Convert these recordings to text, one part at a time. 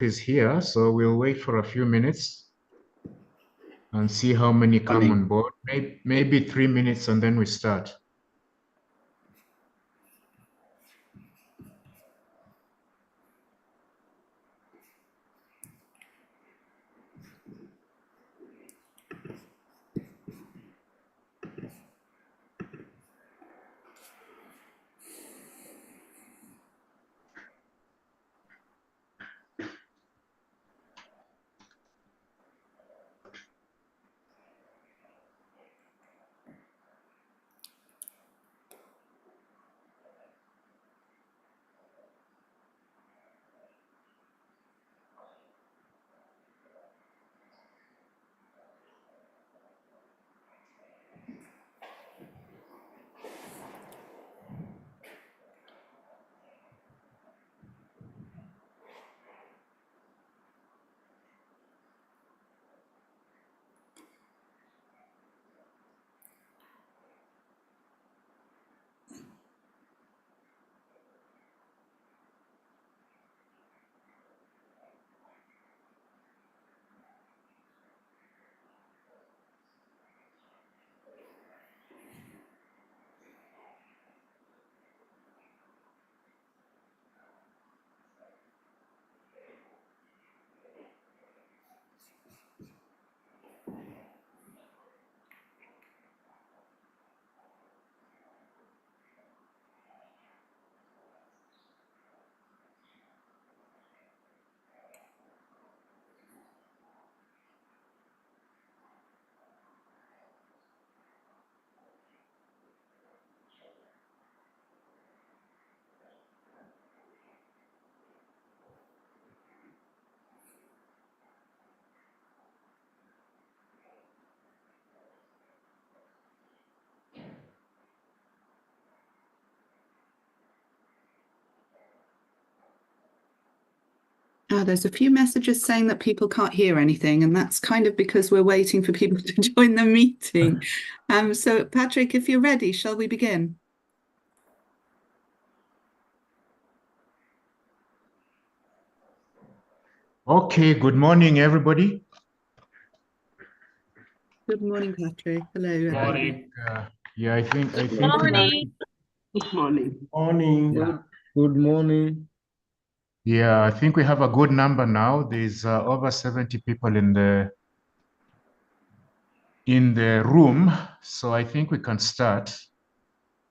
is here, so we'll wait for a few minutes and see how many come on board. Maybe 3 minutes and then we start. There's a few messages saying that people can't hear anything, and that's kind of because we're waiting for people to join the meeting. So, Patrick, if you're ready, shall we begin? Okay, good morning, everybody. Good morning, Patrick. Hello. Good morning. Yeah, I think. Good morning. Good morning. Morning. Yeah. Good morning. Yeah, I think we have a good number now. There's over 70 people in the room, so I think we can start.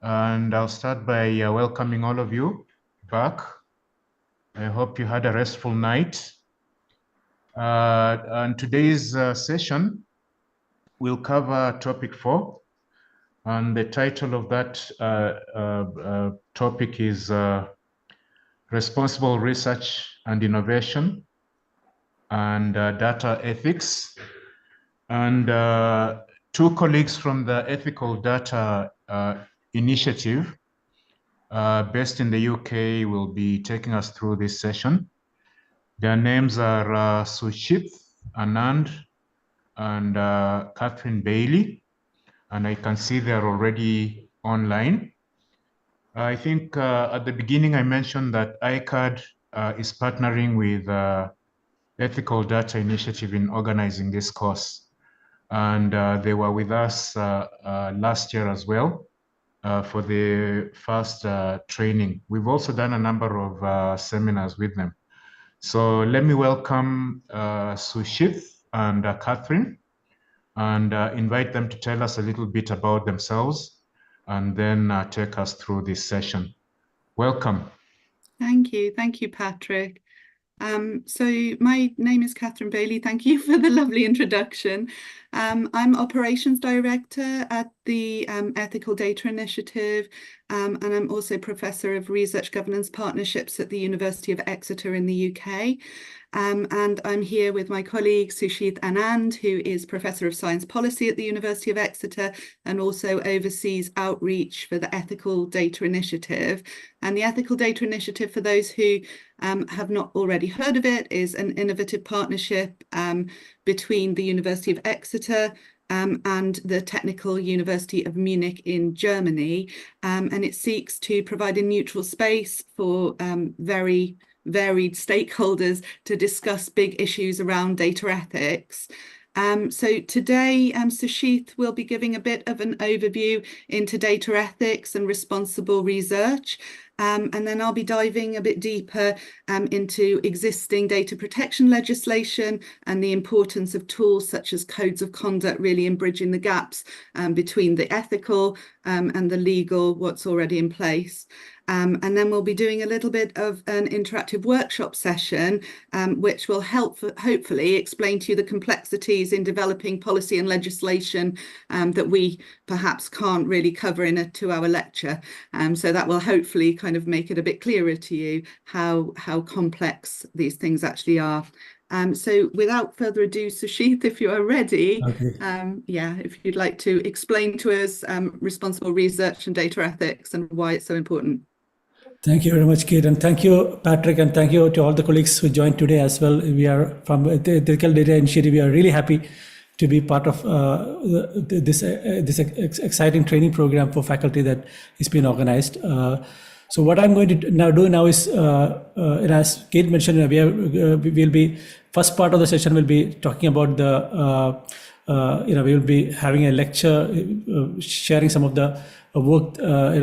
And I'll start by welcoming all of you back. I hope you had a restful night. And today's session will cover topic 4, and the title of that topic is Responsible Research and Innovation and Data Ethics. And 2 colleagues from the Ethical Data Initiative based in the UK will be taking us through this session. Their names are Sushith Anand and Catherine Bailey, and I can see they're already online. I think at the beginning I mentioned that ICAD is partnering with Ethical Data Initiative in organizing this course. And they were with us last year as well for the first training. We've also done a number of seminars with them. So let me welcome Sushith and Catherine and invite them to tell us a little bit about themselves and then take us through this session. Welcome. Thank you. Thank you, Patrick. So my name is Catherine Bailey. Thank you for the lovely introduction. I'm Operations Director at the Ethical Data Initiative, and I'm also Professor of Research Governance Partnerships at the University of Exeter in the UK. And I'm here with my colleague Sushith Anand, who is Professor of Science Policy at the University of Exeter and also oversees outreach for the Ethical Data Initiative. And the Ethical Data Initiative, for those who have not already heard of it, is an innovative partnership between the University of Exeter and the Technical University of Munich in Germany. And it seeks to provide a neutral space for very varied stakeholders to discuss big issues around data ethics. So today, Sushith will be giving a bit of an overview into data ethics and responsible research. And then I'll be diving a bit deeper into existing data protection legislation and the importance of tools such as codes of conduct, really in bridging the gaps between the ethical and the legal, what's already in place. And then we'll be doing a little bit of an interactive workshop session, which will help hopefully explain to you the complexities in developing policy and legislation that we perhaps can't really cover in a 2-hour lecture. So that will hopefully kind of make it a bit clearer to you how complex these things actually are. So without further ado, Sushith, if you are ready, Okay. if you'd like to explain to us responsible research and data ethics and why it's so important. Thank you very much, Kate, and thank you, Patrick, and thank you to all the colleagues who joined today as well. We are from the Ethical Data Initiative. We are really happy to be part of this exciting training program for faculty that is being organized. So what I'm going to do is, as Kate mentioned, we'll be first part of the session will be talking about the we will be having a lecture, sharing some of the work,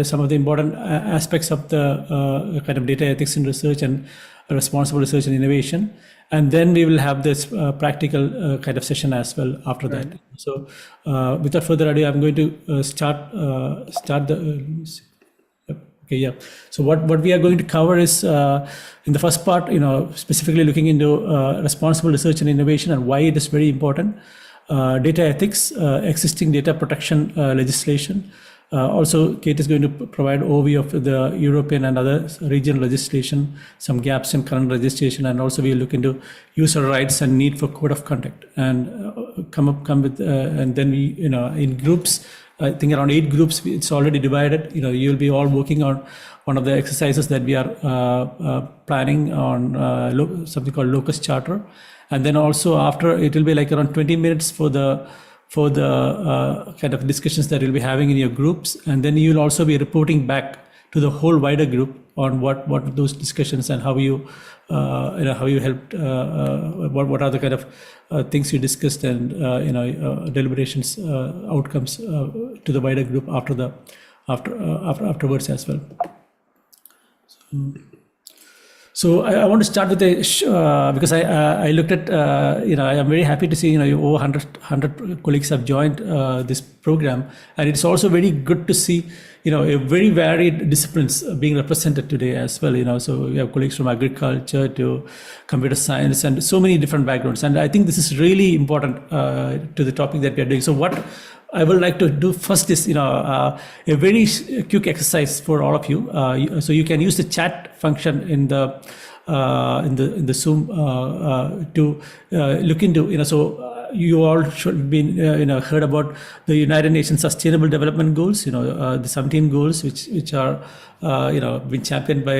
some of the important aspects of the kind of data ethics in research and responsible research and innovation. And then we will have this practical kind of session as well after that. So without further ado, I'm going to start the. Okay, yeah. So what we are going to cover is in the first part, specifically looking into responsible research and innovation and why it is very important. Data ethics, existing data protection legislation. Also, Kate is going to provide overview of the European and other regional legislation, some gaps in current legislation, and also we'll look into user rights and need for code of conduct, and come with, and then we, in groups, I think around 8 groups, it's already divided. You'll be all working on one of the exercises that we are planning on, something called Locus Charter. And then also after, it will be like around 20 minutes for the kind of discussions that you'll be having in your groups. And then you'll also be reporting back to the whole wider group on what those discussions and how you helped, what are the kind of things you discussed and deliberations outcomes to the wider group afterwards as well. So I want to start with because I looked at, I am very happy to see, over 100 colleagues have joined this program. And it's also very good to see, a very varied disciplines being represented today as well. So we have colleagues from agriculture to computer science and so many different backgrounds. And I think this is really important to the topic that we are doing. So what I would like to do first is, a very quick exercise for all of you. So you can use the chat function in the Zoom to look into, so you all should be, heard about the United Nations Sustainable Development Goals, the 17 goals, which are, been championed by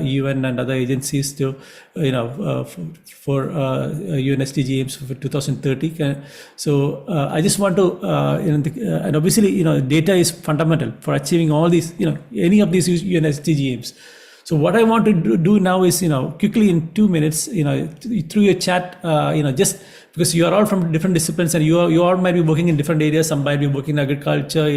UN and other agencies to, for UN SDG aims for 2030. So I just want to, and obviously, data is fundamental for achieving all these, any of these UN SDG aims. So what I want to do now is, quickly in 2 minutes, through your chat, just because you are all from different disciplines and you all might be working in different areas. Some might be working in agriculture,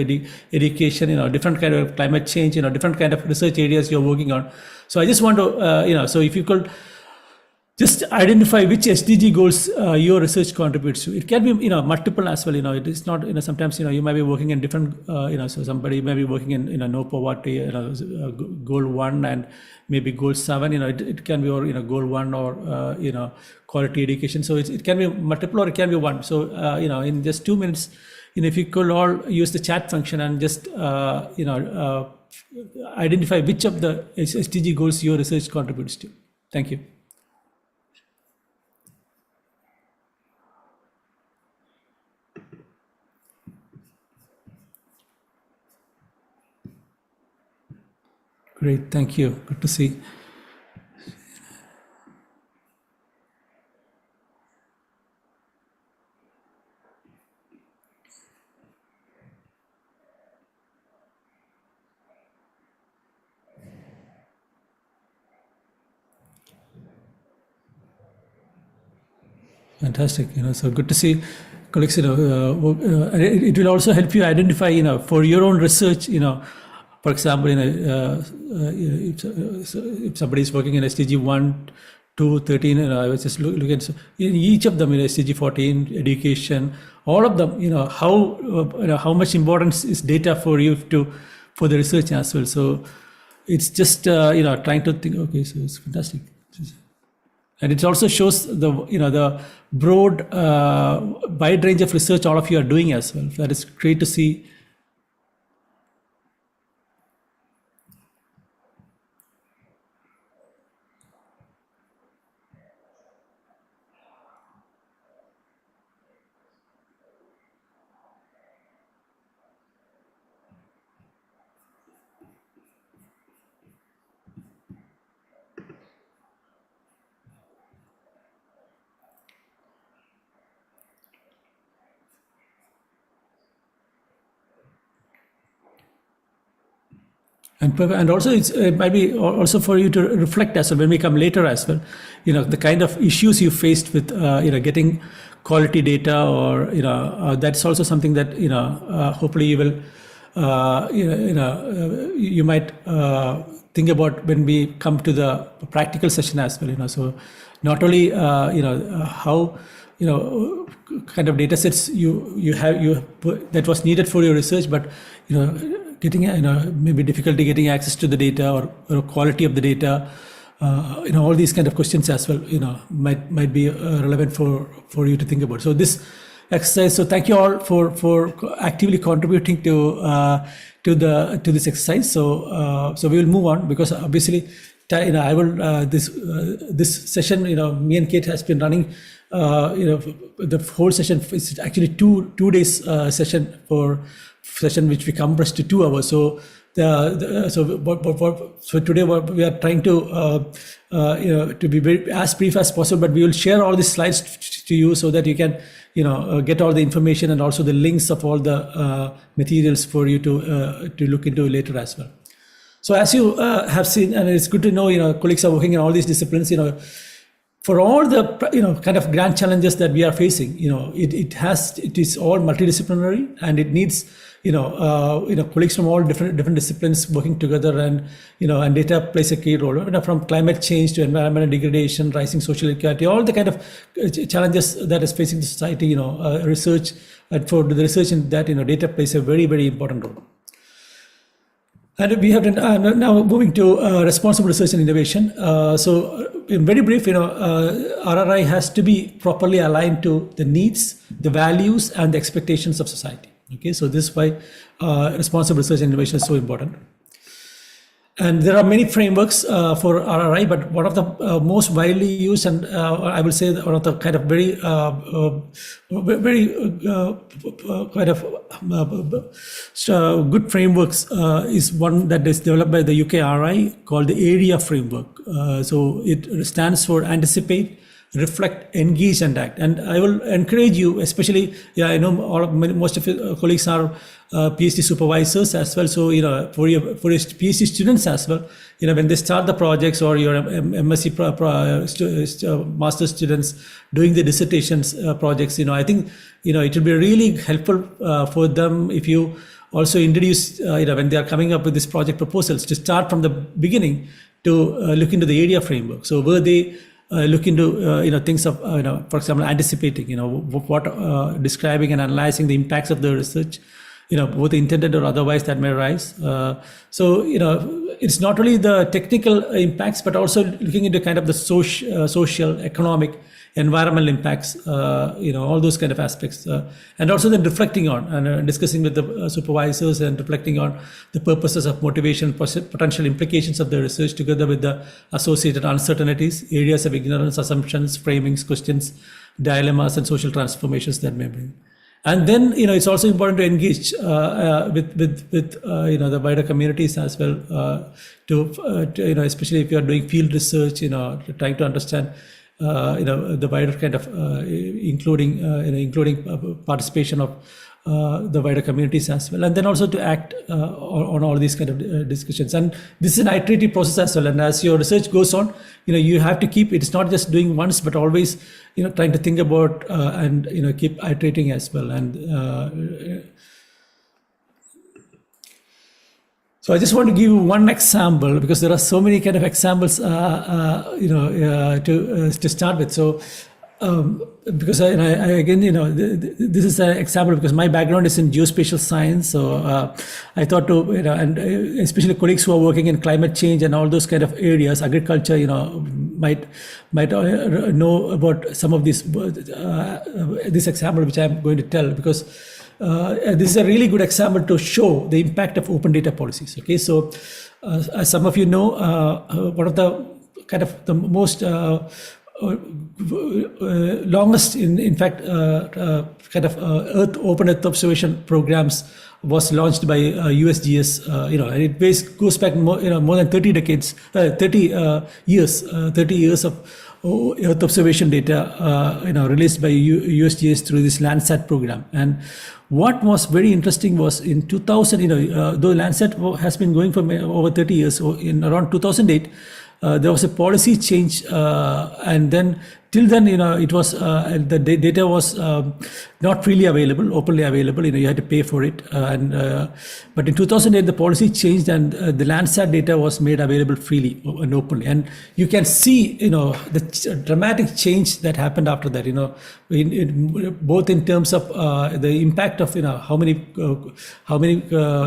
education, different kind of climate change, different kind of research areas you're working on. So I just want to, so if you could just identify which SDG goals your research contributes to. It can be, multiple as well. It is not, sometimes, you might be working in different, so somebody may be working in, no poverty, goal 1 and maybe goal 7. It can be, or goal 1 or quality education. So it can be multiple or it can be one. So in just 2 minutes, if you could all use the chat function and just identify which of the SDG goals your research contributes to. Thank you. Great, thank you. Good to see. Fantastic. So good to see colleagues. And it will also help you identify, for your own research. For example, if somebody is working in SDG 1, 2, 13, I was just looking at in each of them, SDG 14, education, all of them. How much importance is data for you for the research as well. So it's just trying to think. Okay, so it's fantastic. And it also shows the broad, wide range of research all of you are doing as well. That is great to see. And also it might be also for you to reflect as well when we come later as well, the kind of issues you faced with getting quality data, or that's also something that hopefully you will you might think about when we come to the practical session as well. So not only how kind of data sets you that was needed for your research, but getting maybe difficulty getting access to the data, or quality of the data, all these kind of questions as well might be relevant for you to think about. So this exercise, so thank you all for actively contributing to this exercise. So we will move on, because obviously I will this session, me and Kate has been running the whole session is actually two days session which we compressed to 2 hours. So so today what we are trying to to be very as brief as possible, but we will share all these slides to you so that you can get all the information and also the links of all the materials for you to look into later as well. So as you have seen, and it's good to know, colleagues are working in all these disciplines, for all the kind of grand challenges that we are facing, it is all multidisciplinary, and it needs colleagues from all different disciplines working together, and and data plays a key role. From climate change to environmental degradation, rising social inequality, all the kind of challenges that is facing the society. Research, and for the research in that, data plays a very, very important role. And we have now moving to responsible research and innovation. So in very brief, RRI has to be properly aligned to the needs, the values, and the expectations of society. Okay, so this is why responsible research and innovation is so important. And there are many frameworks for RRI, but one of the most widely used, and I will say one of the kind of very kind of good frameworks is one that is developed by the UKRI called the AREA framework. So it stands for Anticipate, Reflect, Engage, and Act. And I will encourage you, especially, I know most of your colleagues are PhD supervisors as well. So for your PhD students as well, when they start the projects, or your MSc master students doing the dissertations projects, I think it will be really helpful for them if you also introduce when they are coming up with these project proposals, to start from the beginning to look into the AREA framework. So where they look into things of for example, anticipating what describing and analyzing the impacts of the research, both intended or otherwise, that may arise. So it's not only the technical impacts, but also looking into kind of the social, economic, environmental impacts, all those kind of aspects, and also then reflecting on and discussing with the supervisors, and reflecting on the purposes of motivation, potential implications of the research, together with the associated uncertainties, areas of ignorance, assumptions, framings, questions, dilemmas, and social transformations that may bring. And then it's also important to engage with the wider communities as well, to especially if you are doing field research, trying to understand the wider kind of including participation of the wider communities as well, and then also to act on all these kind of discussions. And this is an iterative process as well. And as your research goes on, you have to keep, it's not just doing once, but always, trying to think about and keep iterating as well. And so I just want to give you one example, because there are so many kind of examples, to start with. So. Because I again, this is an example because my background is in geospatial science. So I thought to, and especially colleagues who are working in climate change and all those kind of areas, agriculture, might know about some of this example which I'm going to tell, because this is a really good example to show the impact of open data policies. Okay, so as some of you know, one of the kind of the most longest, in fact, kind of open Earth observation programs was launched by USGS. And it goes back more than 30 decades, 30 years of Earth observation data, released by USGS through this Landsat program. And what was very interesting was in 2000, though Landsat has been going for over 30 years, so in around 2008. There was a policy change, and then till then, it was the data was not freely available, openly available. You had to pay for it, but in 2008 the policy changed, and the Landsat data was made available freely and openly. And you can see, the dramatic change that happened after that. Both in terms of the impact of how many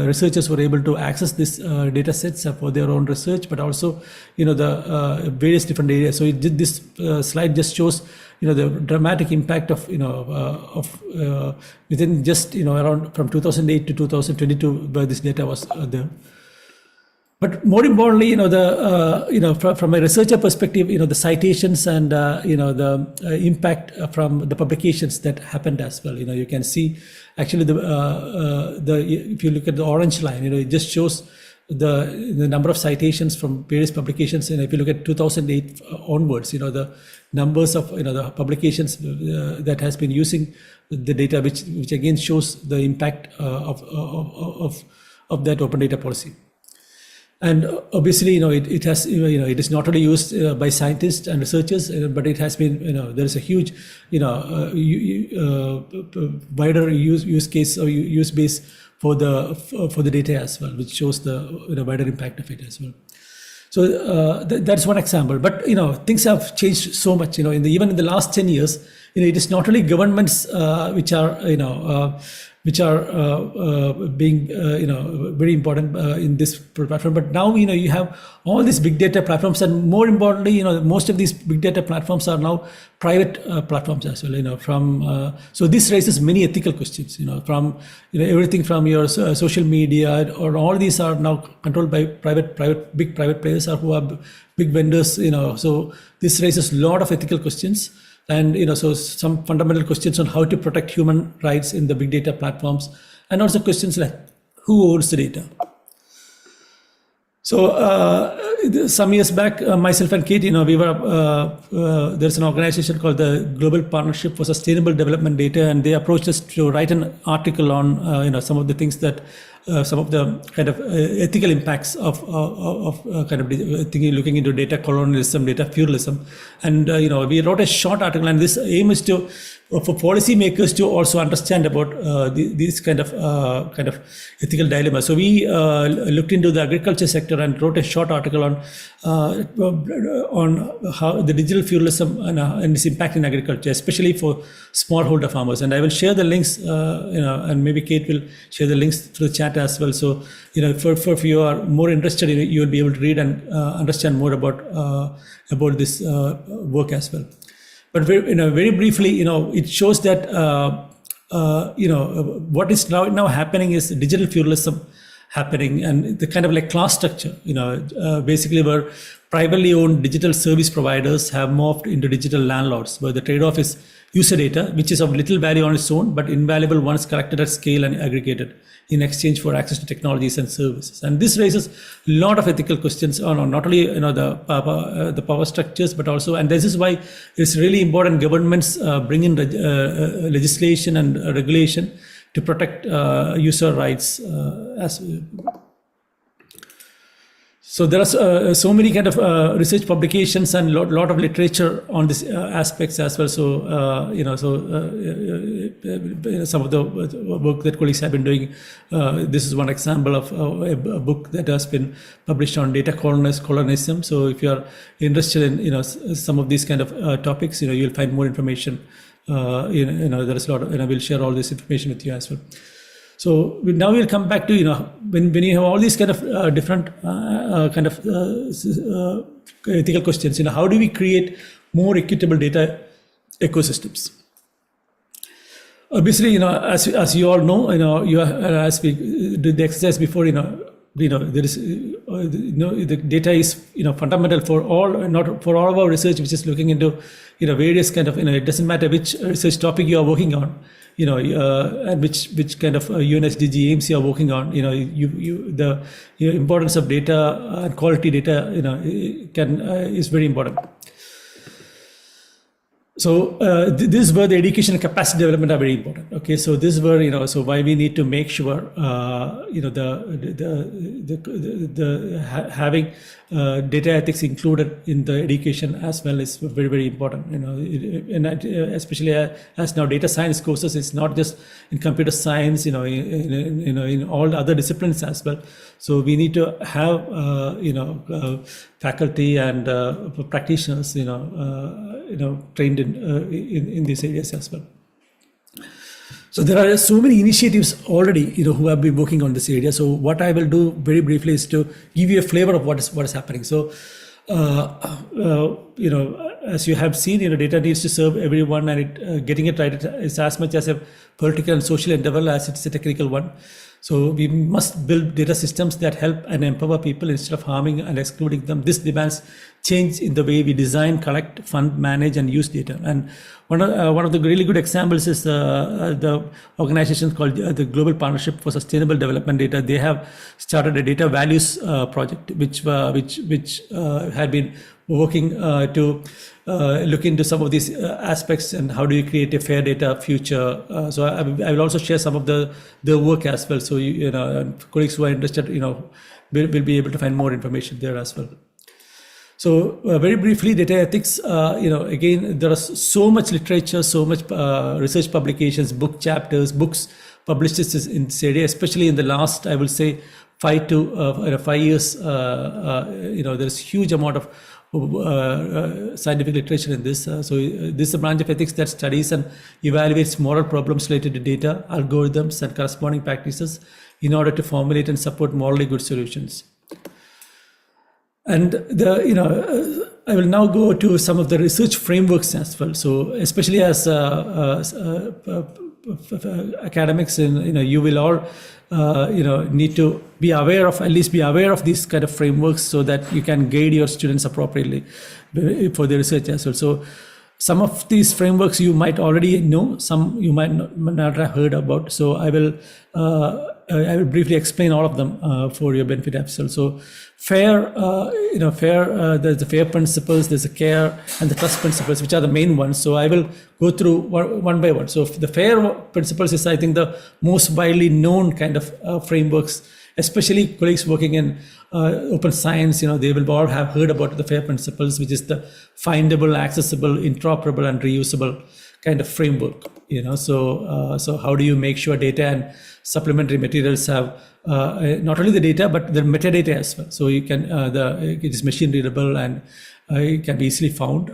researchers were able to access this data sets for their own research, but also the various different areas. So this slide just shows the dramatic impact of within just around from 2008 to 2022 where this data was there. But more importantly, from a researcher perspective, the citations and the impact from the publications that happened as well. You can see actually if you look at the orange line, it just shows the number of citations from various publications. And if you look at 2008 onwards, the numbers of the publications that has been using the data, which again shows the impact of that open data policy. And obviously, it has, it is not only used by scientists and researchers, but it has been, there is a huge, wider use case or use base for the data as well, which shows the wider impact of it as well. So that's one example. But things have changed so much. Even in the last 10 years, it is not only governments which are being very important in this platform, but now you have all these big data platforms, and more importantly, most of these big data platforms are now private platforms as well. So this raises many ethical questions. From everything from your social media, or all these are now controlled by big private players or who are big vendors. So this raises a lot of ethical questions. And so some fundamental questions on how to protect human rights in the big data platforms, and also questions like who owns the data. So some years back, myself and Kate, we were there's an organization called the Global Partnership for Sustainable Development Data, and they approached us to write an article on some of the things that some of the kind of ethical impacts of kind of looking into data colonialism, data feudalism. And we wrote a short article, and this aim is to for policymakers to also understand about these kind of ethical dilemmas. So we looked into the agriculture sector and wrote a short article on how the digital feudalism and its impact in agriculture, especially for smallholder farmers. And I will share the links, and maybe Kate will share the links through the chat as well. So if you are more interested, you will be able to read and understand more about this work as well. But very briefly, it shows that what is now happening is digital feudalism happening, and the kind of like class structure, basically where privately owned digital service providers have morphed into digital landlords, where the trade-off is user data, which is of little value on its own, but invaluable once collected at scale and aggregated in exchange for access to technologies and services. And this raises a lot of ethical questions on not only the power structures, but also, and this is why it's really important governments bring in legislation and regulation to protect user rights. So there are so many kind of research publications and lot of literature on these aspects as well. So some of the work that colleagues have been doing. This is one example of a book that has been published on data colonialism. So if you are interested in some of these kind of topics, you'll find more information. There is a lot of, we'll share all this information with you as well. So now we'll come back to, when you have all these kind of different ethical questions, how do we create more equitable data ecosystems? Obviously, as you all know, as we did the exercise before, there is, the data is, fundamental for all, not for all of our research, which is looking into, various kind of, it doesn't matter which research topic you are working on, and which kind of UNSDG aims you are working on, the importance of data and quality data, is very important. So this is where the education and capacity development are very important. Okay, so this is where so why we need to make sure having data ethics included in the education as well is very, very important. And especially as now data science courses, it's not just in computer science. In all other disciplines as well. So we need to have faculty and practitioners trained in these areas as well. So there are so many initiatives already, who have been working on this area. So what I will do very briefly is to give you a flavor of what is happening. So, as you have seen, data needs to serve everyone, and getting it right is as much as a political and social endeavor as it's a technical one. So we must build data systems that help and empower people instead of harming and excluding them. This demands change in the way we design, collect, fund, manage, and use data. And one of the really good examples is the organization called the Global Partnership for Sustainable Development Data. They have started a data values project, which had been working to look into some of these aspects and how do you create a fair data future. So I will also share some of the work as well. So colleagues who are interested, will be able to find more information there as well. So very briefly, data ethics. Again, there is so much literature, so much research publications, book chapters, books published in this area, especially in the last, I will say, 5 years. There's huge amount of scientific literature in this. So this is a branch of ethics that studies and evaluates moral problems related to data, algorithms, and corresponding practices in order to formulate and support morally good solutions. And I will now go to some of the research frameworks as well. So especially as academics, you will all need to be aware of, at least be aware of these kind of frameworks so that you can guide your students appropriately for the research as well. So some of these frameworks you might already know, some you might not have heard about. So I will briefly explain all of them for your benefit as well. So FAIR, there's the FAIR principles, there's the CARE and the trust principles, which are the main ones. So I will go through one by one. So the FAIR principles is, I think, the most widely known kind of frameworks, especially colleagues working in open science. They will all have heard about the FAIR principles, which is the findable, accessible, interoperable, and reusable kind of framework. So how do you make sure data and supplementary materials have not only the data but the metadata as well? So you can it is machine readable and it can be easily found,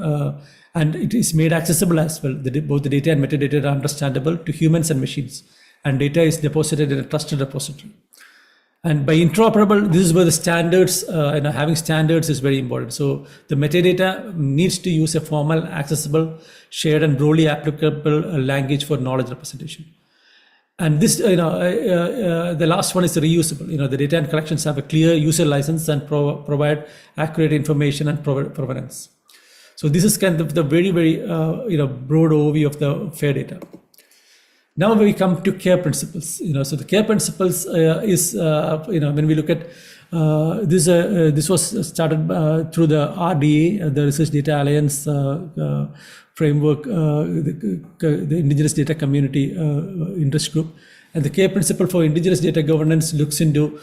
and it is made accessible as well. Both the data and metadata are understandable to humans and machines, and data is deposited in a trusted repository. And by interoperable, this is where the standards, having standards is very important. So the metadata needs to use a formal, accessible, shared, and broadly applicable language for knowledge representation. And this, the last one is reusable. The data and collections have a clear user license and provide accurate information and provenance. So this is kind of the very, very, broad overview of the FAIR data. Now we come to CARE principles. So the CARE principles is, when we look at this was started through the RDA, the Research Data Alliance framework, the Indigenous Data Community interest group. And the CARE principle for Indigenous data governance looks into,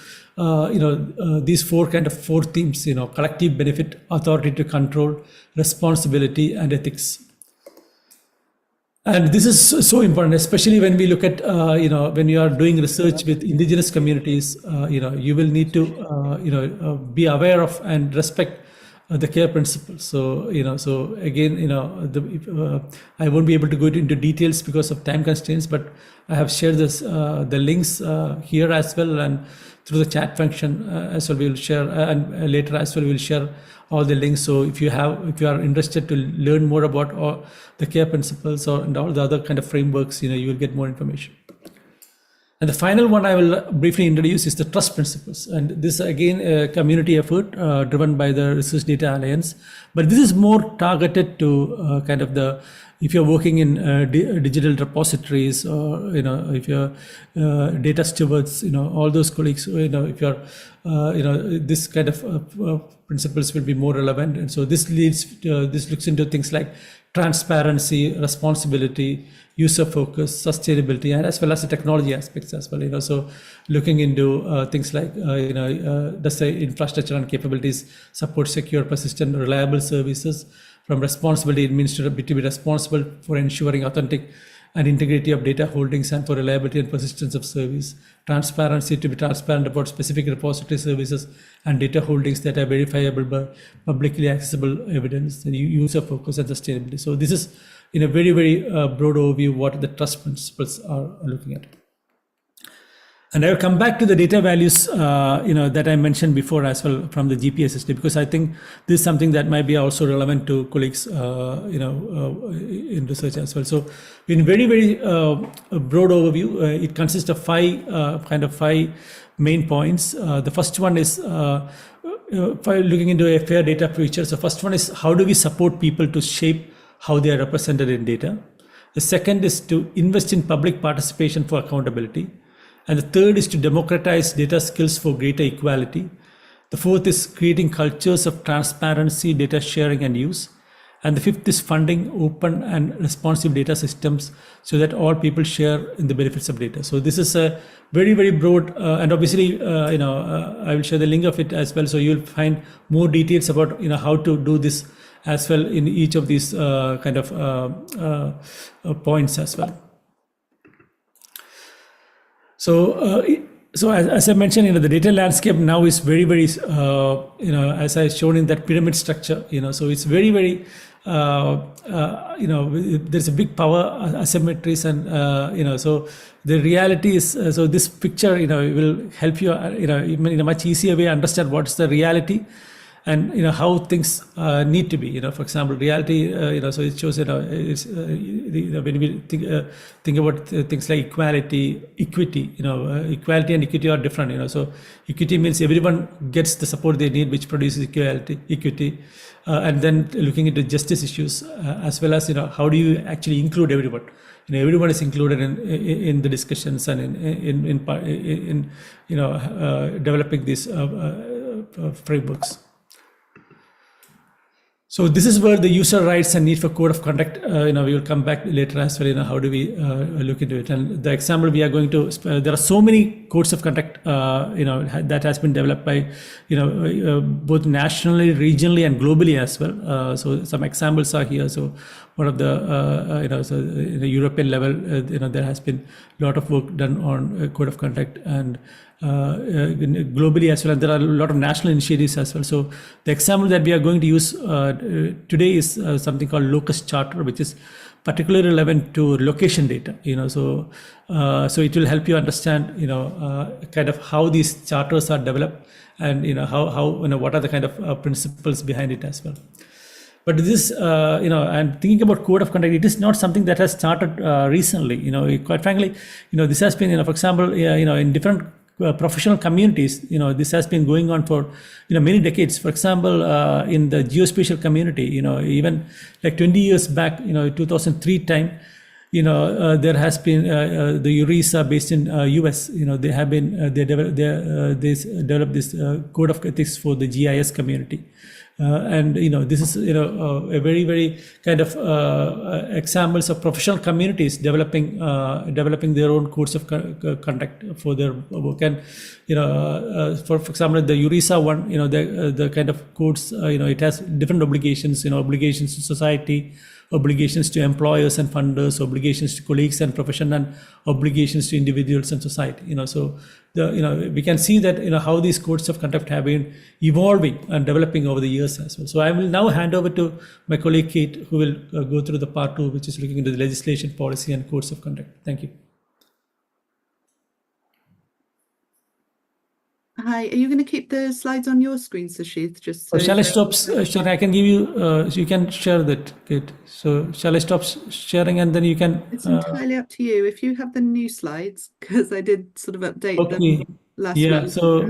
these four themes, collective benefit, authority to control, responsibility, and ethics. And this is so important, especially when we look at, when you are doing research with indigenous communities, you will need to, be aware of and respect the CARE principles. So, so again, I won't be able to go into details because of time constraints, but I have shared this, the links here as well, and through the chat function as well, we will share, and later as well, we will share all the links. So if you are interested to learn more about all the CARE principles and all the other kind of frameworks, you will get more information. And the final one I will briefly introduce is the trust principles. And this again, a community effort driven by the Research Data Alliance. But this is more targeted to if you're working in digital repositories, or if you're data stewards, all those colleagues, if you're, this kind of principles will be more relevant. And so this looks into things like transparency, responsibility, user focus, sustainability, and as well as the technology aspects as well. So looking into things like, does the infrastructure and capabilities support secure, persistent, reliable services? From responsibility, it means to be responsible for ensuring authentic and integrity of data holdings and for reliability and persistence of service. Transparency, to be transparent about specific repository services and data holdings that are verifiable by publicly accessible evidence, and user focus and sustainability. So this is in a very, very broad overview what the trust principles are looking at. And I will come back to the data values, that I mentioned before as well from the GPSSD, because I think this is something that might be also relevant to colleagues, in research as well. So in very, very broad overview, it consists of five main points. The first one is looking into a FAIR data feature. So first one is, how do we support people to shape how they are represented in data? The second is to invest in public participation for accountability. And the third is to democratize data skills for greater equality. The fourth is creating cultures of transparency, data sharing and use. And the fifth is funding open and responsive data systems so that all people share in the benefits of data. So this is a very, very broad, and obviously, I will share the link of it as well. So you'll find more details about, how to do this as well in each of these points as well. So, as I mentioned, the data landscape now is very, very, as I shown in that pyramid structure, so it's very, very, there's a big power asymmetries, and so the reality is, so this picture, will help you, in a much easier way understand what's the reality. And how things need to be. For example, reality. So it shows it's, when we think about things like equality, equity. Equality and equity are different. So equity means everyone gets the support they need, which produces equity. And then looking into justice issues, as well as how do you actually include everyone? Everyone is included in the discussions and in developing these frameworks. So this is where the user rights and need for code of conduct, we will come back later as well, how do we look into it. And the example we are going to, there are so many codes of conduct, that has been developed by, both nationally, regionally, and globally as well. So some examples are here. So one of the, so in the European level, there has been a lot of work done on code of conduct, and globally as well, and there are a lot of national initiatives as well. So the example that we are going to use today is something called Locus Charter, which is particularly relevant to location data. So it will help you understand, kind of how these charters are developed, and how what are the kind of principles behind it as well. But this, I'm thinking about code of conduct. It is not something that has started recently. Quite frankly, this has been, for example, in different professional communities, this has been going on for, many decades. For example, in the geospatial community, even like 20 years back, 2003 time, there has been the EURESA based in US. They have been they developed this code of ethics for the GIS community. And this is a very, very kind of examples of professional communities developing their own codes of conduct for their work. And for example, the EURESA one, the kind of codes, it has different obligations, obligations to society, obligations to employers and funders, obligations to colleagues and profession, and obligations to individuals and society. So we can see that how these codes of conduct have been evolving and developing over the years as well. So I will now hand over to my colleague Kate, who will go through the part 2, which is looking into the legislation, policy, and codes of conduct. Thank you. Hi, are you going to keep the slides on your screen, Sushith? Just so Shall I stop sharing? I can give you, you can share that, Kate. So shall I stop sharing and then you can? It's entirely up to you. If you have the new slides, because I did sort of update them last week. So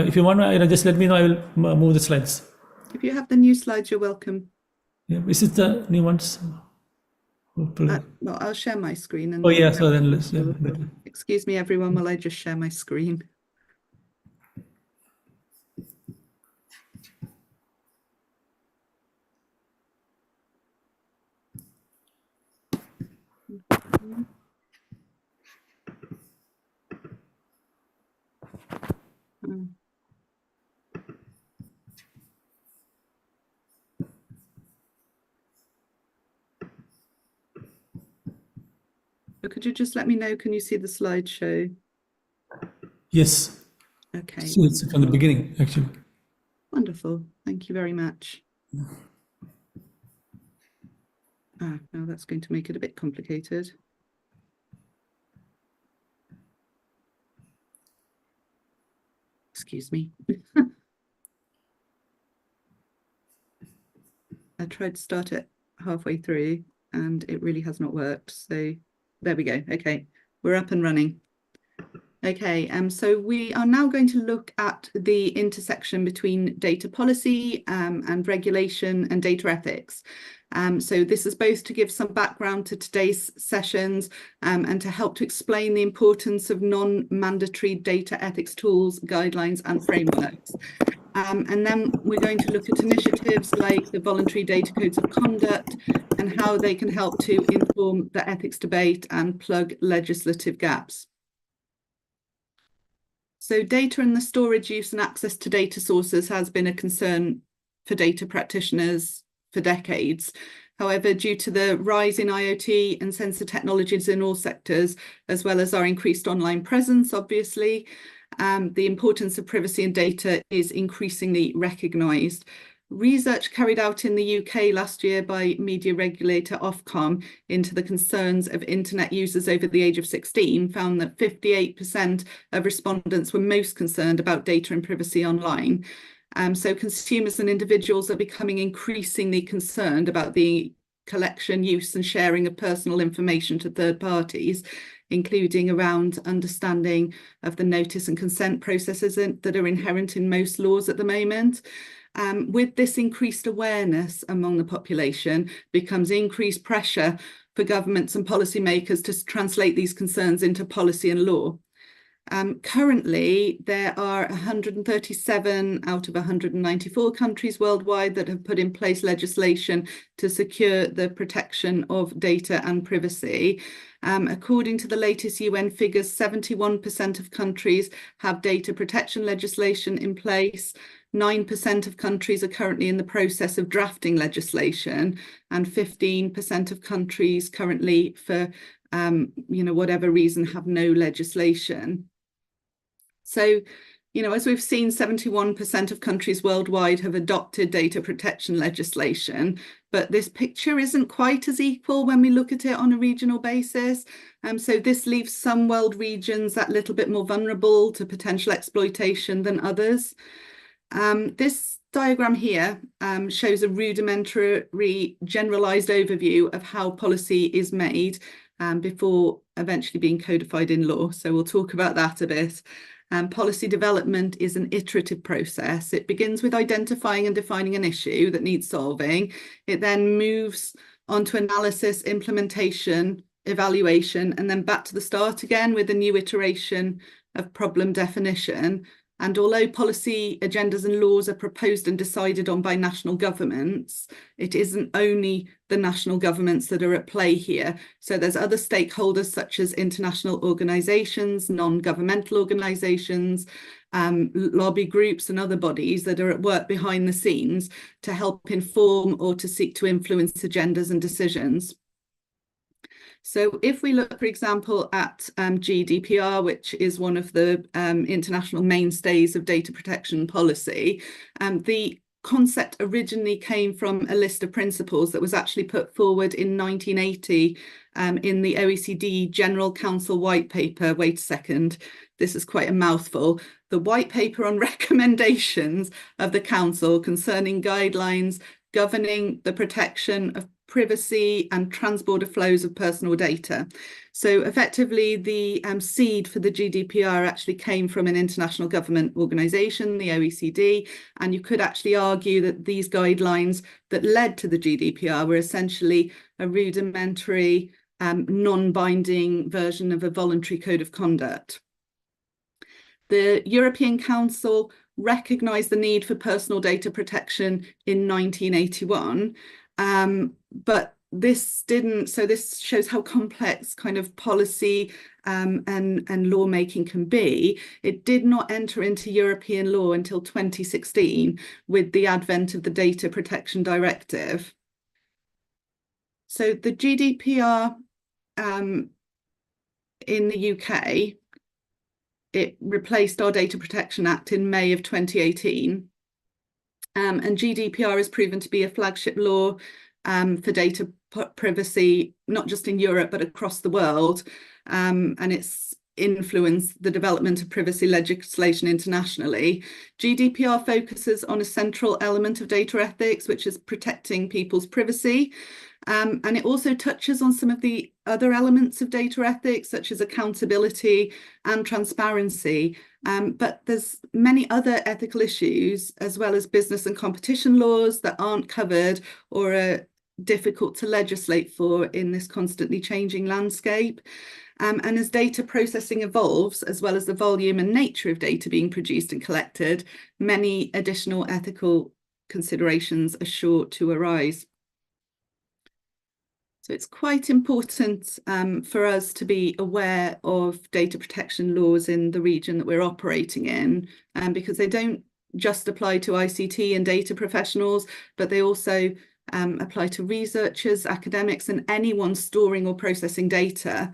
if you want to, just let me know. I will move the slides. If you have the new slides, you're welcome. Yeah, is it the new ones? Well, I'll share my screen. And So then let's. Excuse me, everyone, while I just share my screen. So could you just let me know, can you see the slideshow? Yes. Okay. So it's from the beginning, actually. Wonderful. Thank you very much. Now that's going to make it a bit complicated. Excuse me. I tried to start it halfway through and it really has not worked. So there we go. Okay, we're up and running. Okay, so we are now going to look at the intersection between data policy and regulation and data ethics. So this is both to give some background to today's sessions and to help to explain the importance of non-mandatory data ethics tools, guidelines and frameworks. And then we're going to look at initiatives like the voluntary data codes of conduct and how they can help to inform the ethics debate and plug legislative gaps. So data and the storage, use and access to data sources has been a concern for data practitioners for decades. However, due to the rise in IoT and sensor technologies in all sectors, as well as our increased online presence, obviously, the importance of privacy and data is increasingly recognised. Research carried out in the UK last year by media regulator Ofcom into the concerns of internet users over the age of 16 found that 58% of respondents were most concerned about data and privacy online. So consumers and individuals are becoming increasingly concerned about the collection, use and sharing of personal information to third parties, including around understanding of the notice and consent processes that are inherent in most laws at the moment. With this increased awareness among the population becomes increased pressure for governments and policymakers to translate these concerns into policy and law. Currently, there are 137 out of 194 countries worldwide that have put in place legislation to secure the protection of data and privacy. According to the latest UN figures, 71% of countries have data protection legislation in place. 9% of countries are currently in the process of drafting legislation, and 15% of countries currently, for whatever reason, have no legislation. So, as we've seen, 71% of countries worldwide have adopted data protection legislation, but this picture isn't quite as equal when we look at it on a regional basis. So this leaves some world regions that little bit more vulnerable to potential exploitation than others. This diagram here shows a rudimentary generalized overview of how policy is made before eventually being codified in law. So we'll talk about that a bit. Policy development is an iterative process. It begins with identifying and defining an issue that needs solving. It then moves on to analysis, implementation, evaluation, and then back to the start again with a new iteration of problem definition. And although policy agendas and laws are proposed and decided on by national governments, it isn't only the national governments that are at play here. So there's other stakeholders such as international organisations, non-governmental organisations, lobby groups and other bodies that are at work behind the scenes to help inform or to seek to influence agendas and decisions. So if we look, for example, at GDPR, which is one of the international mainstays of data protection policy, the concept originally came from a list of principles that was actually put forward in 1980 in the OECD General Council White Paper. Wait a second, this is quite a mouthful. The White Paper on recommendations of the Council concerning guidelines governing the protection of privacy and transborder flows of personal data. So effectively, the seed for the GDPR actually came from an international government organisation, the OECD, and you could actually argue that these guidelines that led to the GDPR were essentially a rudimentary, non-binding version of a voluntary code of conduct. The European Council recognised the need for personal data protection in 1981, but this didn't, so this shows how complex kind of policy and lawmaking can be. It did not enter into European law until 2016 with the advent of the Data Protection Directive. So the GDPR in the UK, it replaced our Data Protection Act in May of 2018. And GDPR has proven to be a flagship law for data privacy, not just in Europe, but across the world. And it's influenced the development of privacy legislation internationally. GDPR focuses on a central element of data ethics, which is protecting people's privacy. And it also touches on some of the other elements of data ethics, such as accountability and transparency. But there's many other ethical issues, as well as business and competition laws that aren't covered or are difficult to legislate for in this constantly changing landscape. And as data processing evolves, as well as the volume and nature of data being produced and collected, many additional ethical considerations are sure to arise. So it's quite important for us to be aware of data protection laws in the region that we're operating in, because they don't just apply to ICT and data professionals, but they also apply to researchers, academics, and anyone storing or processing data.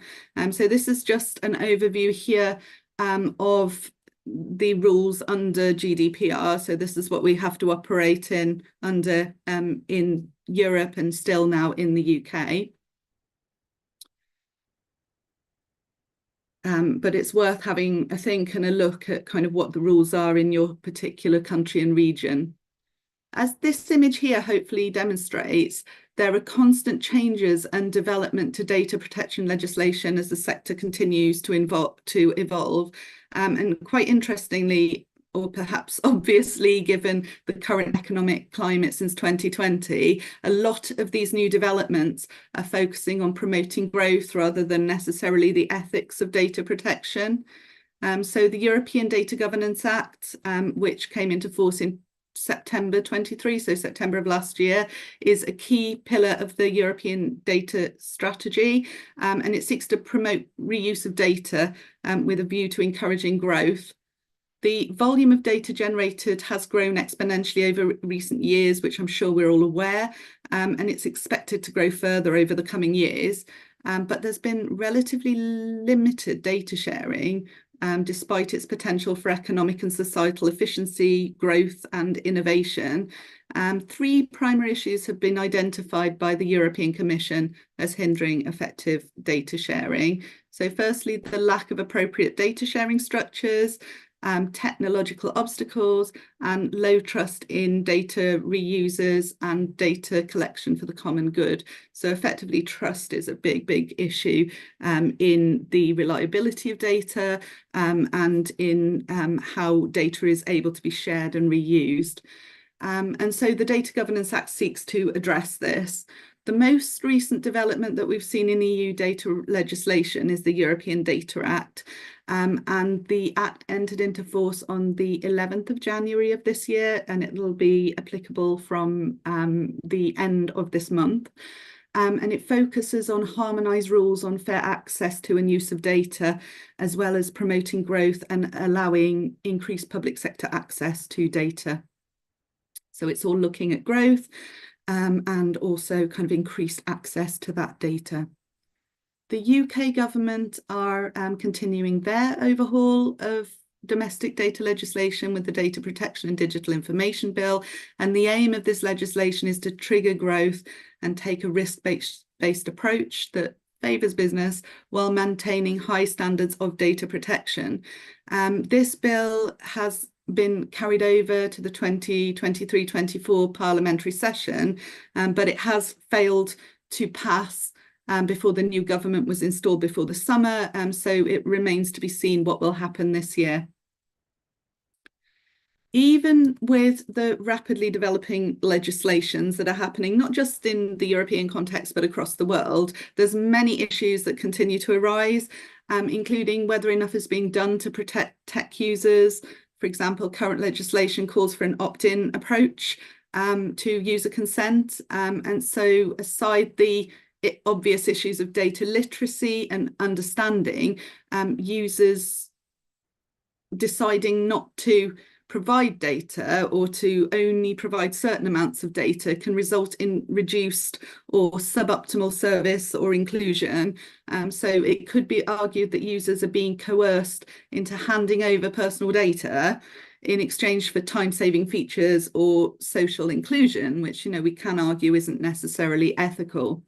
So this is just an overview here of the rules under GDPR. So this is what we have to operate in under in Europe and still now in the UK. But it's worth having a think and a look at kind of what the rules are in your particular country and region. As this image here hopefully demonstrates, there are constant changes and development to data protection legislation as the sector continues to evolve. And quite interestingly, or perhaps obviously, given the current economic climate since 2020, a lot of these new developments are focusing on promoting growth rather than necessarily the ethics of data protection. So the European Data Governance Act, which came into force in September 23, so September of last year, is a key pillar of the European data strategy, and it seeks to promote reuse of data with a view to encouraging growth. The volume of data generated has grown exponentially over recent years, which I'm sure we're all aware, and it's expected to grow further over the coming years. But there's been relatively limited data sharing, despite its potential for economic and societal efficiency, growth and innovation. Three primary issues have been identified by the European Commission as hindering effective data sharing. So firstly, the lack of appropriate data sharing structures. technological obstacles, and low trust in data reusers and data collection for the common good. So effectively, trust is a big issue in the reliability of data and in how data is able to be shared and reused. And so the Data Governance Act seeks to address this. The most recent development that we've seen in EU data legislation is the European Data Act. And the Act entered into force on the 11th of January of this year, and it will be applicable from the end of this month. And it focuses on harmonised rules on fair access to and use of data, as well as promoting growth and allowing increased public sector access to data. So it's all looking at growth and also kind of increased access to that data. The UK government are continuing their overhaul of domestic data legislation with the Data Protection and Digital Information Bill. And the aim of this legislation is to trigger growth and take a risk-based approach that favours business while maintaining high standards of data protection. This bill has been carried over to the 2023-24 parliamentary session, but it has failed to pass before the new government was installed before the summer, so it remains to be seen what will happen this year. Even with the rapidly developing legislations that are happening, not just in the European context, but across the world, there's many issues that continue to arise, including whether enough is being done to protect tech users. For example, current legislation calls for an opt-in approach to user consent. And so aside the obvious issues of data literacy and understanding, users deciding not to provide data or to only provide certain amounts of data can result in reduced or suboptimal service or inclusion. So it could be argued that users are being coerced into handing over personal data in exchange for time-saving features or social inclusion, which, you know, we can argue isn't necessarily ethical.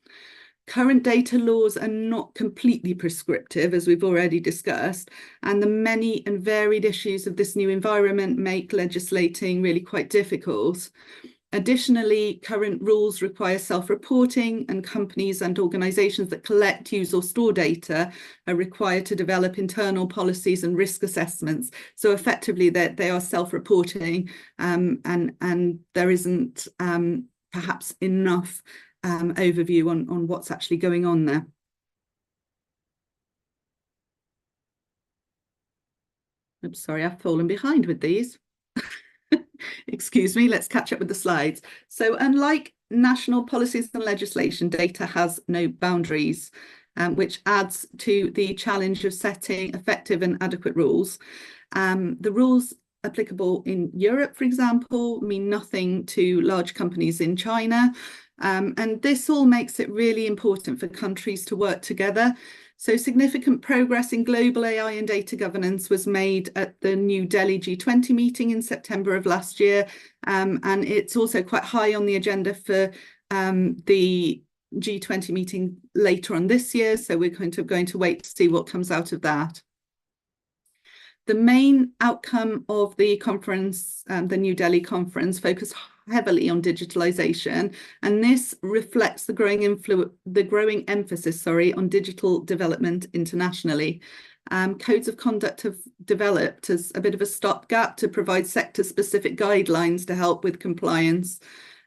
Current data laws are not completely prescriptive, as we've already discussed, and the many and varied issues of this new environment make legislating really quite difficult. Additionally, current rules require self-reporting, and companies and organisations that collect, use or store data are required to develop internal policies and risk assessments. So effectively they are self-reporting and there isn't perhaps enough overview on what's actually going on there. I'm sorry, I've fallen behind with these. Excuse me, let's catch up with the slides. So unlike national policies and legislation, data has no boundaries, which adds to the challenge of setting effective and adequate rules. The rules applicable in Europe, for example, mean nothing to large companies in China. And this all makes it really important for countries to work together. So significant progress in global AI and data governance was made at the New Delhi G20 meeting in September of last year. And it's also quite high on the agenda for the G20 meeting later on this year. So we're going to wait to see what comes out of that. The main outcome of the conference, the New Delhi conference, focused heavily on digitalization, and this reflects the growing emphasis on digital development internationally. Codes of conduct have developed as a bit of a stopgap to provide sector-specific guidelines to help with compliance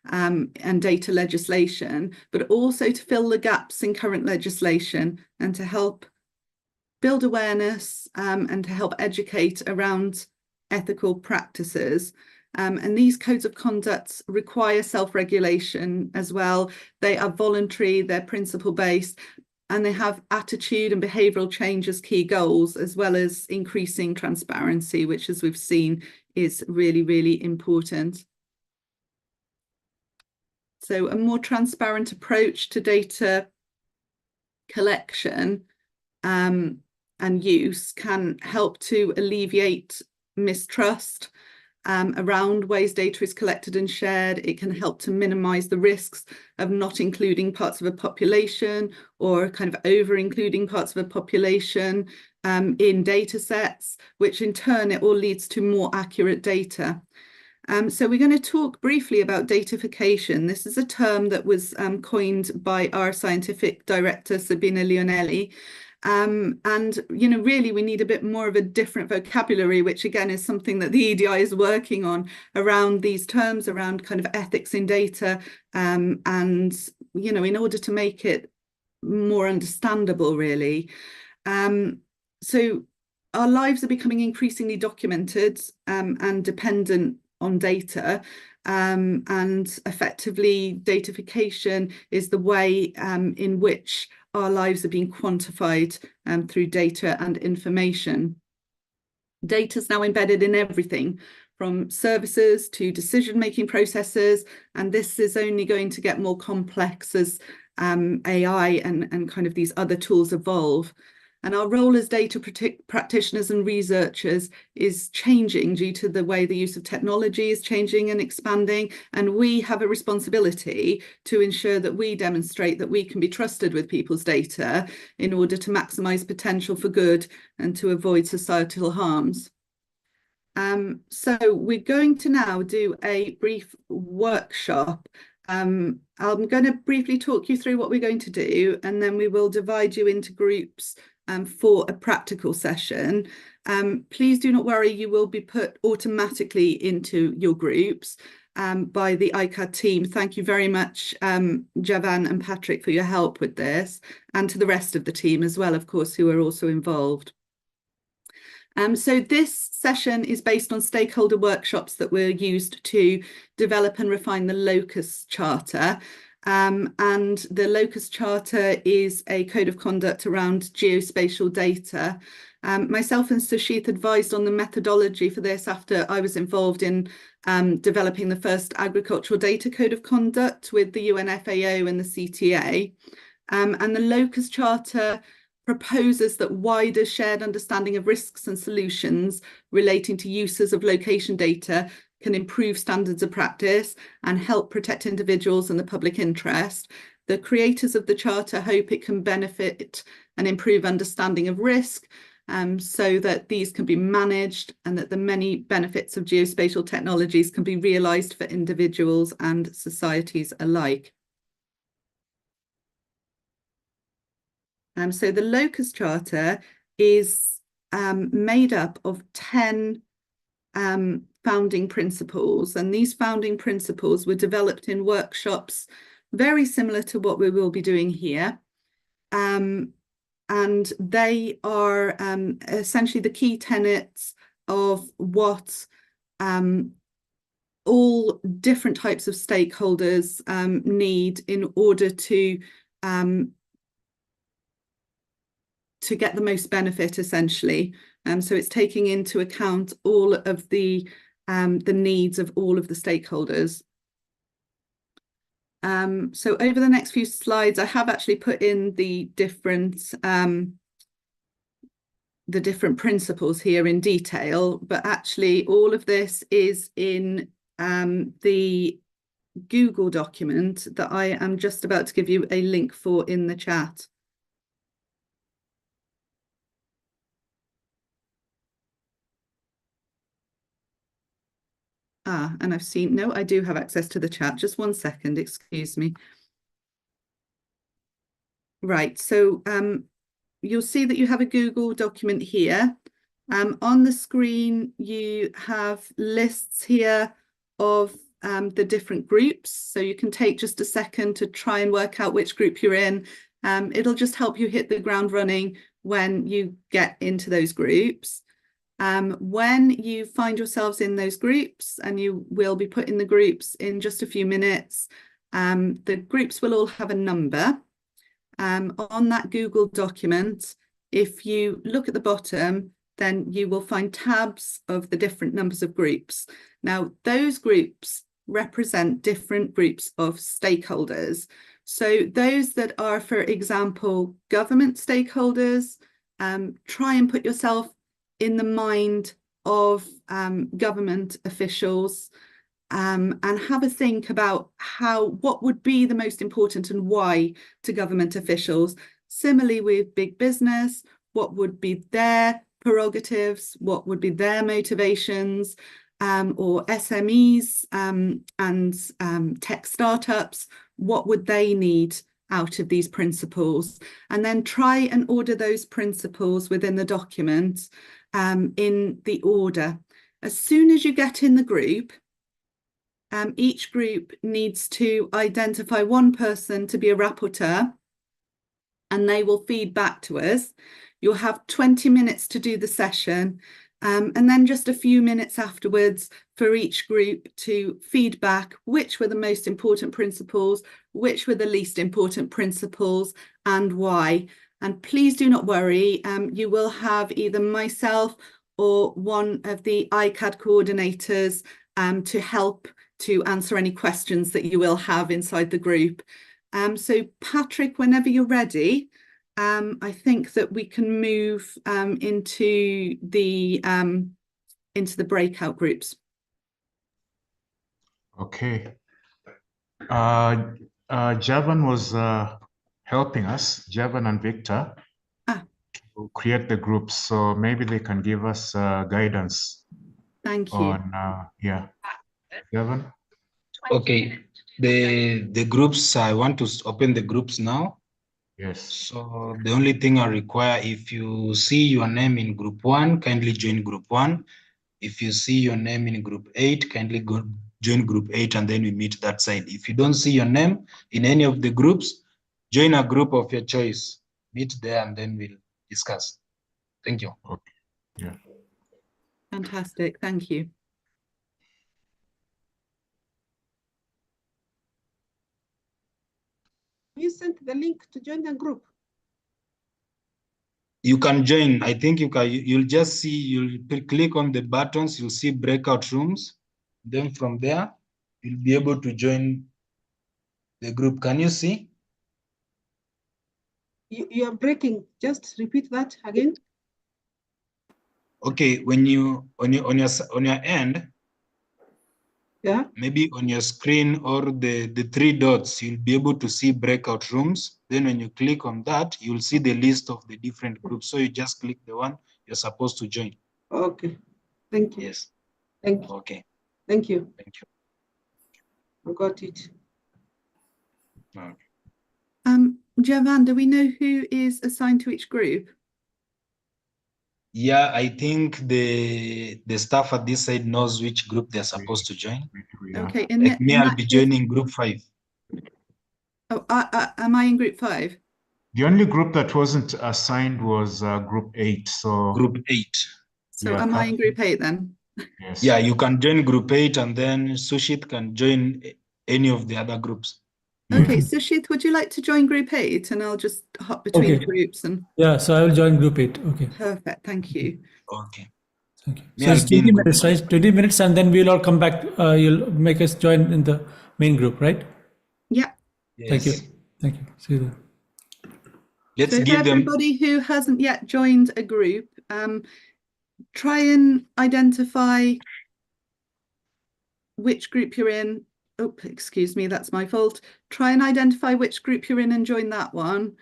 and data legislation, but also to fill the gaps in current legislation and to help build awareness and to help educate around ethical practices. And these codes of conduct require self-regulation as well. They are voluntary, they're principle-based, and they have attitude and behavioural change as key goals, as well as increasing transparency, which, as we've seen, is really, really important. So a more transparent approach to data collection and use can help to alleviate mistrust around ways data is collected and shared. It can help to minimize the risks of not including parts of a population or kind of over including parts of a population in data sets, which in turn it all leads to more accurate data. So we're going to talk briefly about datafication. This is a term that was coined by our scientific director, Sabina Leonelli. And, you know, really we need a bit more of a different vocabulary, which again is something that the EDI is working on around these terms, around kind of ethics in data. And, you know, in order to make it more understandable, really. So our lives are becoming increasingly documented and dependent on data, and effectively datafication is the way in which our lives are being quantified through data and information. Data is now embedded in everything, from services to decision-making processes, and this is only going to get more complex as AI and kind of these other tools evolve. And our role as data practitioners and researchers is changing due to the way the use of technology is changing and expanding. And we have a responsibility to ensure that we demonstrate that we can be trusted with people's data in order to maximize potential for good and to avoid societal harms. So we're going to now do a brief workshop. I'm going to briefly talk you through what we're going to do, and then we will divide you into groups for a practical session. Please do not worry, you will be put automatically into your groups by the ICAD team. Thank you very much, Javan and Patrick, for your help with this, and to the rest of the team as well, of course, who are also involved. So this session is based on stakeholder workshops that were used to develop and refine the Locus Charter. And the Locus Charter is a code of conduct around geospatial data. Myself and Sushith advised on the methodology for this after I was involved in developing the first agricultural data code of conduct with the UNFAO and the CTA. And the Locus Charter proposes that wider shared understanding of risks and solutions relating to uses of location data can improve standards of practice and help protect individuals and the public interest. The creators of the Charter hope it can benefit and improve understanding of risk, so that these can be managed and that the many benefits of geospatial technologies can be realised for individuals and societies alike. So the Locus Charter is made up of 10 founding principles, and these founding principles were developed in workshops very similar to what we will be doing here. And they are essentially the key tenets of what all different types of stakeholders need in order to get the most benefit, essentially. So it's taking into account all of the needs of all of the stakeholders. So over the next few slides, I have actually put in the different principles here in detail, but actually all of this is in the Google document that I am just about to give you a link for in the chat. And I've seen, no, I do have access to the chat. Just 1 second, excuse me. Right, so you'll see that you have a Google document here. On the screen, you have lists here of the different groups. So you can take just a second to try and work out which group you're in. It'll just help you hit the ground running when you get into those groups. When you find yourselves in those groups, and you will be put in the groups in just a few minutes, the groups will all have a number. On that Google document, if you look at the bottom, then you will find tabs of the different numbers of groups. Now, those groups represent different groups of stakeholders. So those that are, for example, government stakeholders, try and put yourself in the mind of government officials and have a think about what would be the most important and why to government officials. Similarly with big business, what would be their prerogatives, what would be their motivations, or SMEs and tech startups, what would they need out of these principles? And then try and order those principles within the document in the order. As soon as you get in the group, each group needs to identify one person to be a rapporteur, and they will feed back to us. You'll have 20 minutes to do the session, and then just a few minutes afterwards for each group to feed back which were the most important principles, which were the least important principles, and why. And please do not worry, you will have either myself or one of the ICAD coordinators to help to answer any questions that you will have inside the group. So Patrick, whenever you're ready, I think that we can move into the breakout groups. Okay. Javan was helping us, Javan and Victor, to create the groups. So maybe they can give us guidance. Thank you. On, yeah. Javan? Okay, the groups, I want to open the groups now. Yes. So the only thing I require, if you see your name in group 1, kindly join group 1. If you see your name in group 8, kindly go join group 8, and then we meet that side. If you don't see your name in any of the groups, join a group of your choice. Meet there and then we'll discuss. Thank you. Okay. Yeah. Fantastic. Thank you. You sent the link to join the group. You can join. I think you can. You'll just see. You'll click on the buttons. You'll see breakout rooms. Then from there, you'll be able to join the group. Can you see? You are breaking. Just repeat that again. Okay. When you on your end. Yeah. Maybe on your screen or the 3 dots, you'll be able to see breakout rooms. Then when you click on that, you'll see the list of the different groups. So you just click the one you're supposed to join. Okay. Thank you. Yes. Thank you. Okay. Thank you. Thank you. I got it. Okay. Javan, do we know who is assigned to each group? Yeah, I think the staff at this side knows which group they're supposed to join. Yeah. Okay, Like me, I'll be joining group 5. Oh, am I in group 5? The only group that wasn't assigned was group 8. So Group 8. So yeah, am I in group 8 then? Yes. Yeah, you can join group 8 and then Sushit can join any of the other groups. Okay, Sushit, would you like to join group 8 and I'll just hop between Okay. groups and Yeah, so I will join group 8. Okay. perfect, thank you. Okay. Thank you. Me, So I'll it's be in 20 group minutes, right? 20 minutes, and then we'll all come back. You'll make us join in the main group, right? Yeah. Thank you. Yes. Thank you. See you there. Let's So give them. everybody who hasn't yet joined a group, try and identify which group you're in. Oh, excuse me, that's my fault. Try and identify which group you're in and join that one,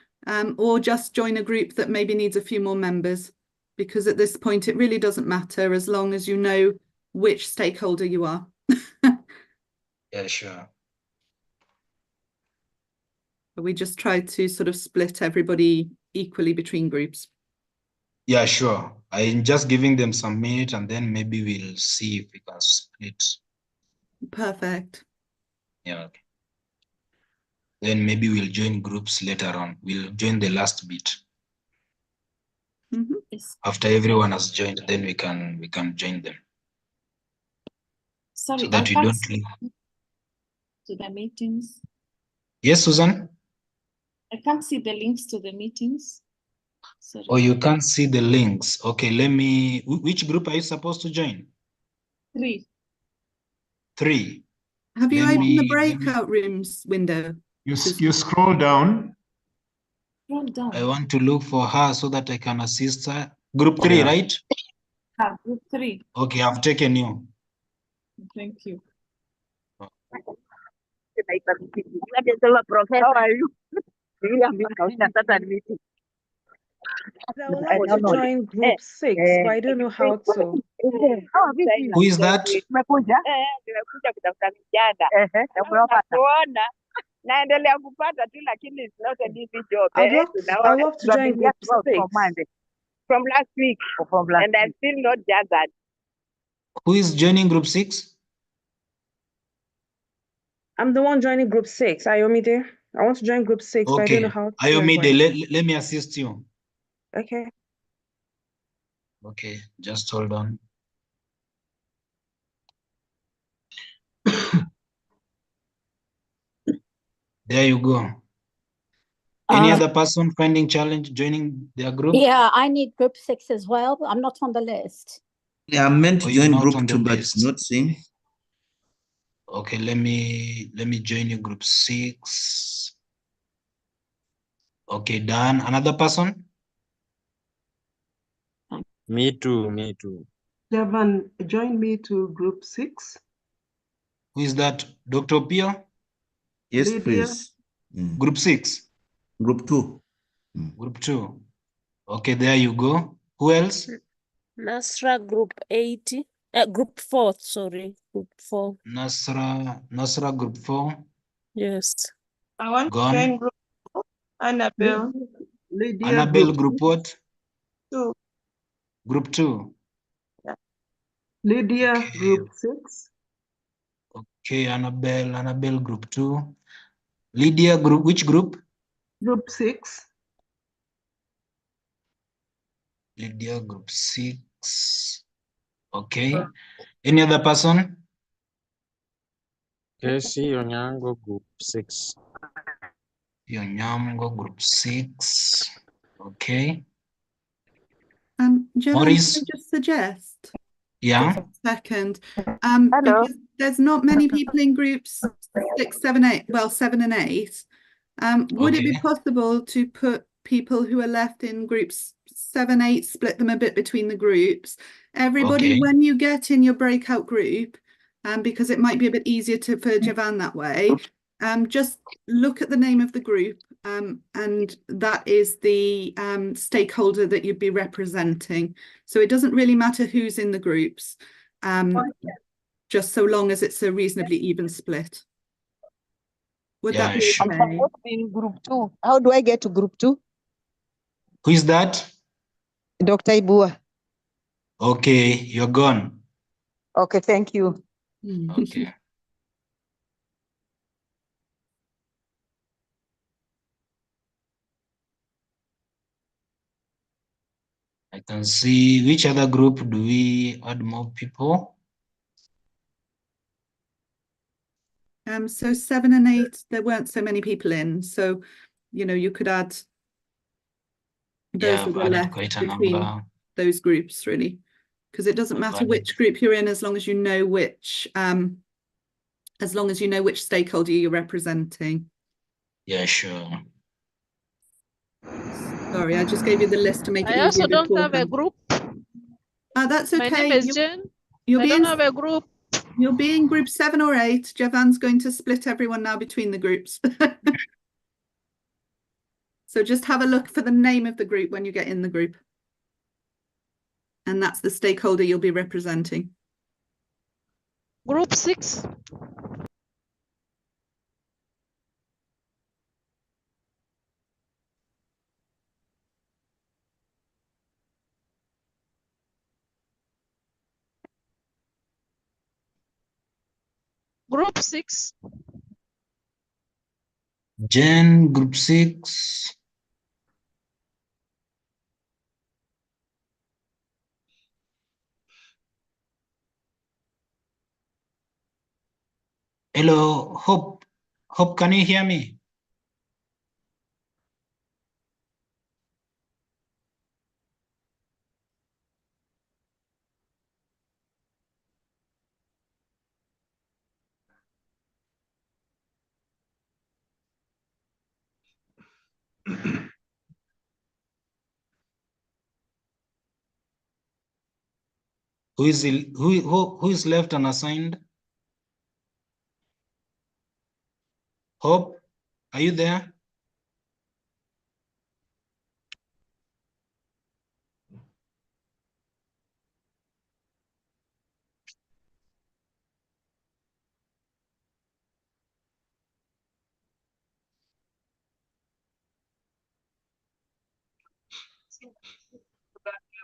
or just join a group that maybe needs a few more members, because at this point it really doesn't matter as long as you know which stakeholder you are. Yeah, sure. We just try to sort of split everybody equally between groups. Yeah, sure. I'm just giving them some minutes and then maybe we'll see if we can split. Perfect. Yeah. Okay. Then maybe we'll join groups later on. We'll join the last bit. Yes. After everyone has joined, then we can join them. Sorry, So that I we can't don't see leave. to the meetings. Yes, Susan? I can't see the links to the meetings. Sorry. Oh, you can't see the links. Okay, let me. Which group are you supposed to join? 3. 3. Have you Let opened the me- breakout rooms window? You scroll down. Scroll down. I want to look for her so that I can assist her. Group 3, Yeah. right? Group 3. Okay, I've taken you. Thank you. How are you? Really, I'm in a certain meeting. I would like to join group 6, but I don't know how to. Who is that? Nimekuja kutafuta vijana. Nakuona naendelea kupata tu, lakini it's not an easy job. I'd love to join group 6. From last week, and I'm still not gathered. Who is joining group 6? I'm the one joining group 6. Ayomide. I want to join group 6, but I don't Okay, know how to. Ayomide, let me assist you. Okay. Okay, just hold on. There you go. Any other person finding challenge joining their group? Yeah, I need group 6 as well, but I'm not on the list. Yeah, I'm meant to Oh, you're join not group on the 2, but list. not seeing. Okay, let me join you group 6. Okay, done. Another person? Me too. Javan, join me to group 6. Who is that? Dr. Pio? Yes, Lydia. please. Group 6? Group 2. Group 2. Okay, there you go. Who else? Nasra group 8. Group 4, sorry. Group 4. Nasra group 4. Yes. I want Gone. to join group 2. Annabelle. Lydia, Annabelle group what? 2. Group 2. Lydia, Okay. group 6. Okay, Annabelle group 2. Lydia group, which group? Group 6. Lydia group 6. Okay. Any other person? Casey Onyango group 6. Yonyango group 6. Okay. Javan, can I Maurice? just suggest? Yeah. Just a second. Because there's not many people in groups 6, 7, 8. Well, 7 and 8. Would it be Okay. possible to put people who are left in groups 7, 8, split them a bit between the groups? Everybody, Okay. when you get in your breakout group, because it might be a bit easier for Javan that way, just look at the name of the group, and that is the stakeholder that you'd be representing. So it doesn't really matter who's in the groups, just so long as it's a reasonably even split. Would that be sure. okay? I'm supposed to be in group 2. How do I get to group 2? Who is that? Dr. Ibua. Okay, you're gone. Okay, thank you. Okay. I can see which other group do we add more people? So 7 and 8, there weren't so many people in, so you could add those Yeah, that I've were added left quite a between number. those groups, really, because it doesn't matter which group you're in as long as you know which stakeholder you're representing. Yeah, sure. Sorry, I just gave you the list to make it I also easier don't have a beforehand. group. That's My okay. name is Jen. You'll I be don't in, have a group. you'll be in group 7 or 8. Javan's going to split everyone now between the groups. So just have a look for the name of the group when you get in the group. And that's the stakeholder you'll be representing. Group 6. Group 6. Jen, group 6. Hello, Hope. Hope, can you hear me? Who is left unassigned? Hope, are you there?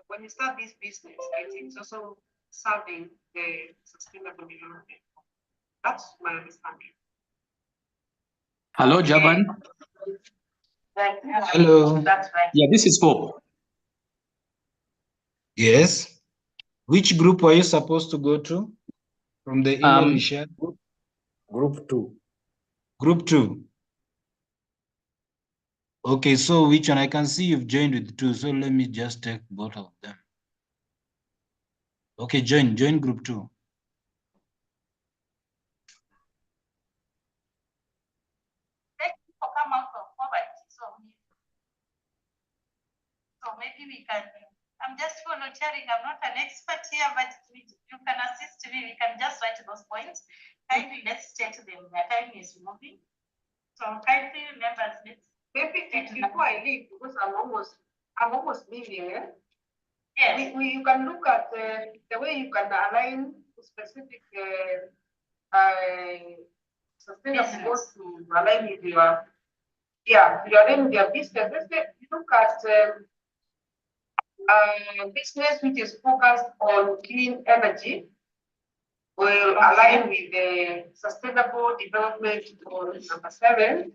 When you start this business, it's also serving the sustainable development. That's my understanding. Hello, Javan. Right. Hello. That's right. Yeah, this is Hope. Yes. Which group were you supposed to go to from the email you shared? Group 2. Group 2. Okay, so which one? I can see you've joined with 2, so let me just take both of them. Okay, join group 2. People come out of poverty, so maybe we can. I'm just volunteering. I'm not an expert here, but you can assist me. We can just write those points. Kindly let's take them. The time is moving. So kindly remember this. Maybe before I leave, because I'm almost leaving. Eh? Yes. You can look at the way you can align specific sustainable goals to align with your business. Let's say you look at business which is focused on clean energy will align with the sustainable development goal number 7.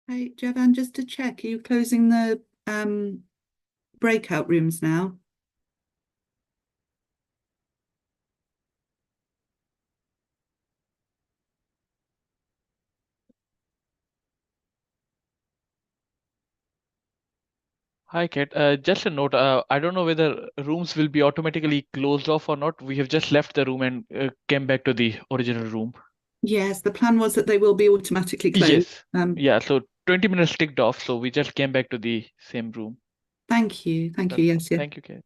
Hey, Javan, just to check, are you closing the breakout rooms now? Hi, Kate. Just a note. I don't know whether rooms will be automatically closed off or not. We have just left the room and came back to the original room. Yes, the plan was that they will be automatically closed. Yes. Yeah, so 20 minutes ticked off, so we just came back to the same room. Thank you. Thank you. Yes, yes. Thank you, Kate.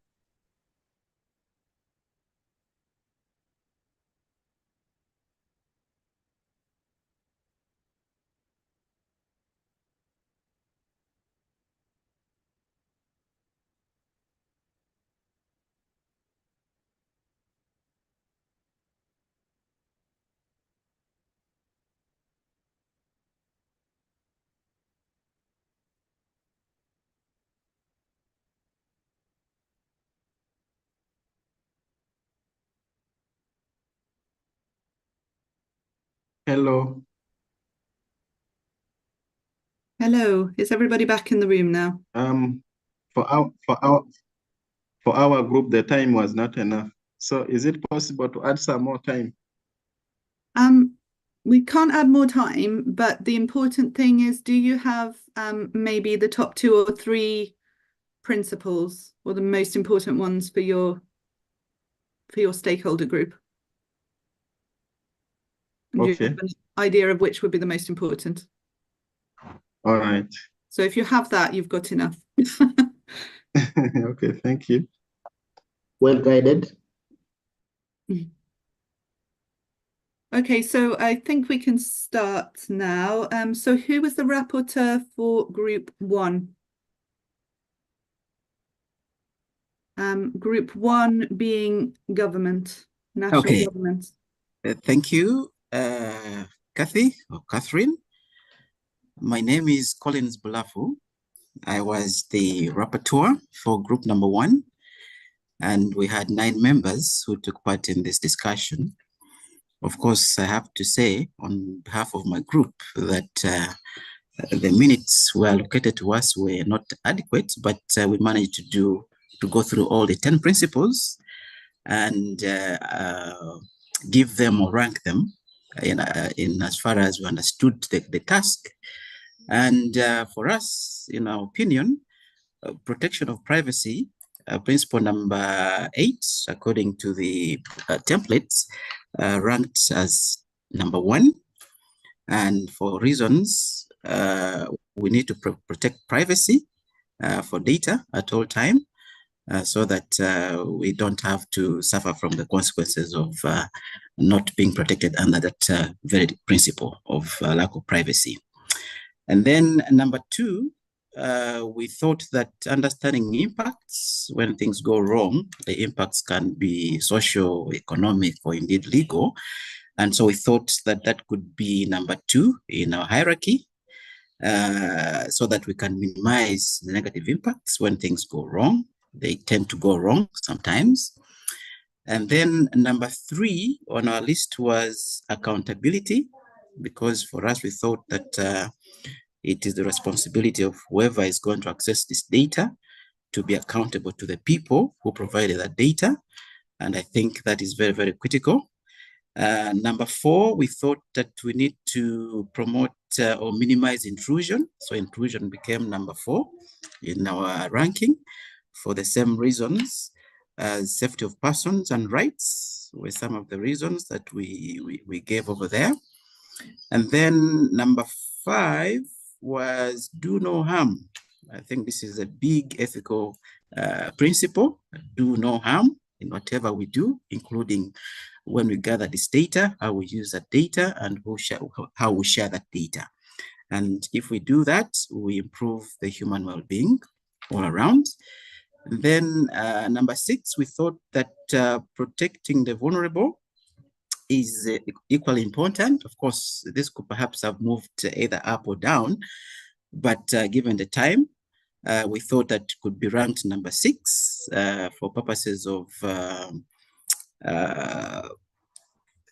Hello. Hello. Is everybody back in the room now? For our group, the time was not enough. So is it possible to add some more time? We can't add more time, but the important thing is, do you have maybe the top 2 or 3 principles or the most important ones for your stakeholder group? And do you have an idea of which would be the most important? All right. So if you have that, you've got enough. Okay, thank you. Well guided. Okay, so I think we can start now. So who was the rapporteur for Group 1? Group 1 being government, national government. Thank you, Kathy or Catherine. My name is Collins Bulafu. I was the rapporteur for group number 1, and we had 9 members who took part in this discussion. Of course, I have to say on behalf of my group that the minutes were allocated to us were not adequate, but we managed to go through all the 10 principles and give them or rank them in as far as we understood the task. And for us, in our opinion, protection of privacy, principle number 8, according to the templates, ranked as number 1. And for reasons, we need to protect privacy for data at all time, so that we don't have to suffer from the consequences of not being protected under that very principle of lack of privacy. And then number 2, we thought that understanding impacts when things go wrong, the impacts can be social, economic, or indeed legal. And so we thought that that could be number 2 in our hierarchy, so that we can minimize the negative impacts when things go wrong. They tend to go wrong sometimes. And then number 3 on our list was accountability, because for us, we thought that it is the responsibility of whoever is going to access this data to be accountable to the people who provided that data. And I think that is very, very critical. Number 4, we thought that we need to promote or minimize intrusion. So intrusion became number 4 in our ranking for the same reasons as safety of persons and rights were some of the reasons that we gave over there. And then number 5 was do no harm. I think this is a big ethical principle, do no harm in whatever we do, including when we gather this data, how we use that data, and how we share that data. And if we do that, we improve the human well-being all around. And then number 6, we thought that protecting the vulnerable is equally important. Of course, this could perhaps have moved either up or down, but given the time, we thought that could be ranked number 6 for purposes of